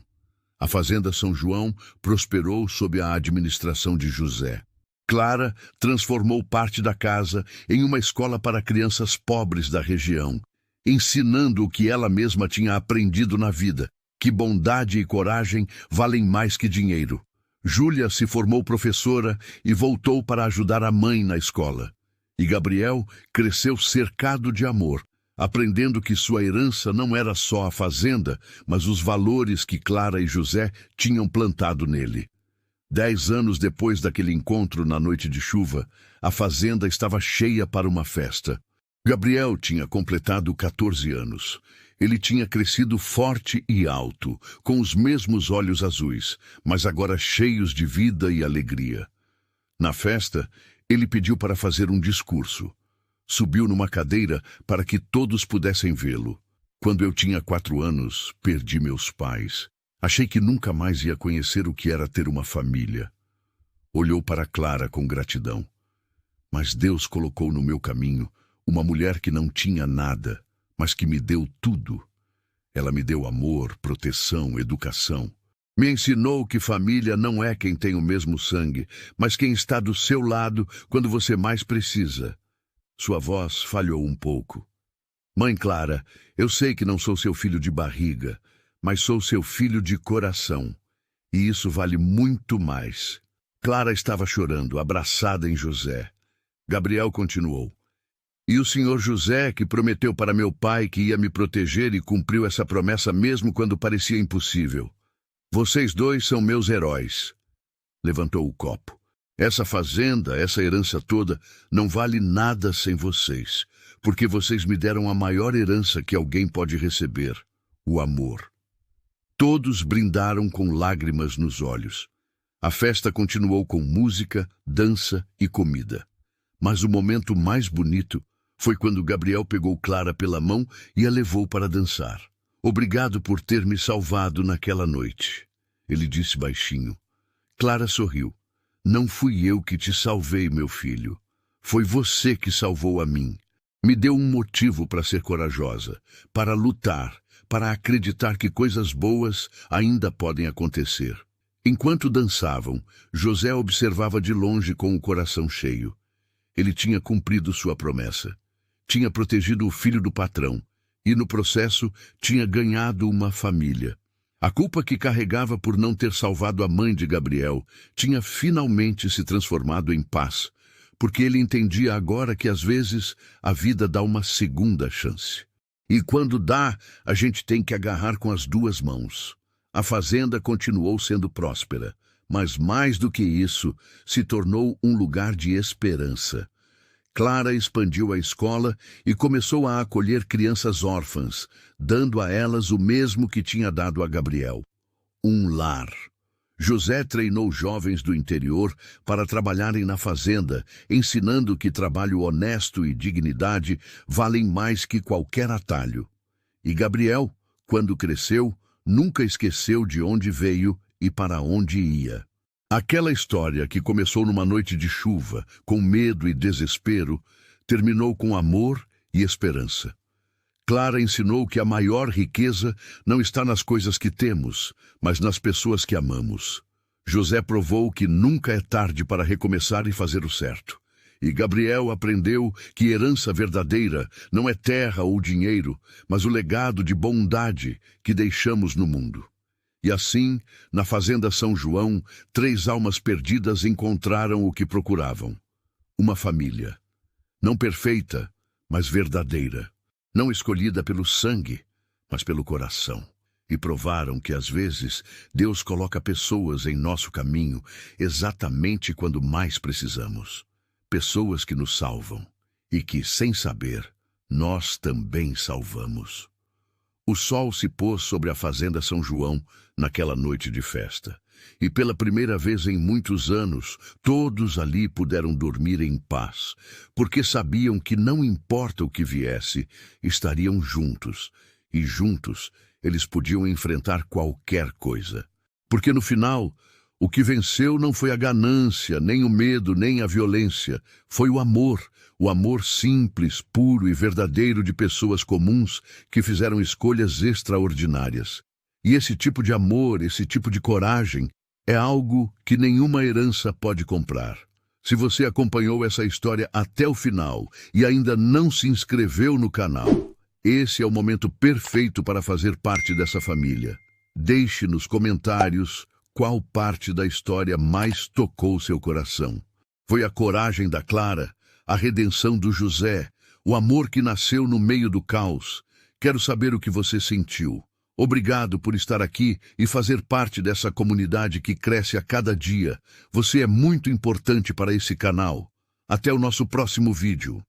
A Fazenda São João prosperou sob a administração de José. Clara transformou parte da casa em uma escola para crianças pobres da região, ensinando o que ela mesma tinha aprendido na vida, que bondade e coragem valem mais que dinheiro. Júlia se formou professora e voltou para ajudar a mãe na escola. E Gabriel cresceu cercado de amor, aprendendo que sua herança não era só a fazenda, mas os valores que Clara e José tinham plantado nele. 10 anos depois daquele encontro na noite de chuva, a fazenda estava cheia para uma festa. Gabriel tinha completado 14 anos. Ele tinha crescido forte e alto, com os mesmos olhos azuis, mas agora cheios de vida e alegria. Na festa, ele pediu para fazer um discurso. Subiu numa cadeira para que todos pudessem vê-lo. Quando eu tinha 4 anos, perdi meus pais. Achei que nunca mais ia conhecer o que era ter uma família. Olhou para Clara com gratidão. Mas Deus colocou no meu caminho uma mulher que não tinha nada, mas que me deu tudo. Ela me deu amor, proteção, educação. Me ensinou que família não é quem tem o mesmo sangue, mas quem está do seu lado quando você mais precisa. Sua voz falhou um pouco. Mãe Clara, eu sei que não sou seu filho de barriga, mas sou seu filho de coração. E isso vale muito mais. Clara estava chorando, abraçada em José. Gabriel continuou. E o senhor José, que prometeu para meu pai que ia me proteger e cumpriu essa promessa mesmo quando parecia impossível. Vocês dois são meus heróis. Levantou o copo. Essa fazenda, essa herança toda, não vale nada sem vocês, porque vocês me deram a maior herança que alguém pode receber, o amor. Todos brindaram com lágrimas nos olhos. A festa continuou com música, dança e comida. Mas o momento mais bonito foi quando Gabriel pegou Clara pela mão e a levou para dançar. Obrigado por ter me salvado naquela noite, ele disse baixinho. Clara sorriu. Não fui eu que te salvei, meu filho. Foi você que salvou a mim. Me deu um motivo para ser corajosa, para lutar, para acreditar que coisas boas ainda podem acontecer. Enquanto dançavam, José observava de longe com o coração cheio. Ele tinha cumprido sua promessa. Tinha protegido o filho do patrão e, no processo, tinha ganhado uma família. A culpa que carregava por não ter salvado a mãe de Gabriel tinha finalmente se transformado em paz, porque ele entendia agora que, às vezes, a vida dá uma segunda chance. E quando dá, a gente tem que agarrar com as 2 mãos. A fazenda continuou sendo próspera, mas mais do que isso, se tornou um lugar de esperança. Clara expandiu a escola e começou a acolher crianças órfãs, dando a elas o mesmo que tinha dado a Gabriel: um lar. José treinou jovens do interior para trabalharem na fazenda, ensinando que trabalho honesto e dignidade valem mais que qualquer atalho. E Gabriel, quando cresceu, nunca esqueceu de onde veio e para onde ia. Aquela história que começou numa noite de chuva, com medo e desespero, terminou com amor e esperança. Clara ensinou que a maior riqueza não está nas coisas que temos, mas nas pessoas que amamos. José provou que nunca é tarde para recomeçar e fazer o certo. E Gabriel aprendeu que herança verdadeira não é terra ou dinheiro, mas o legado de bondade que deixamos no mundo. E assim, na fazenda São João, 3 almas perdidas encontraram o que procuravam. Uma família. Não perfeita, mas verdadeira. Não escolhida pelo sangue, mas pelo coração. E provaram que, às vezes, Deus coloca pessoas em nosso caminho exatamente quando mais precisamos. Pessoas que nos salvam e que, sem saber, nós também salvamos. O sol se pôs sobre a fazenda São João naquela noite de festa. E pela primeira vez em muitos anos, todos ali puderam dormir em paz, porque sabiam que não importa o que viesse, estariam juntos, e juntos eles podiam enfrentar qualquer coisa. Porque no final, o que venceu não foi a ganância, nem o medo, nem a violência, foi o amor simples, puro e verdadeiro de pessoas comuns que fizeram escolhas extraordinárias. E esse tipo de amor, esse tipo de coragem, é algo que nenhuma herança pode comprar. Se você acompanhou essa história até o final e ainda não se inscreveu no canal, esse é o momento perfeito para fazer parte dessa família. Deixe nos comentários qual parte da história mais tocou seu coração. Foi a coragem da Clara, a redenção do José, o amor que nasceu no meio do caos. Quero saber o que você sentiu. Obrigado por estar aqui e fazer parte dessa comunidade que cresce a cada dia. Você é muito importante para esse canal. Até o nosso próximo vídeo.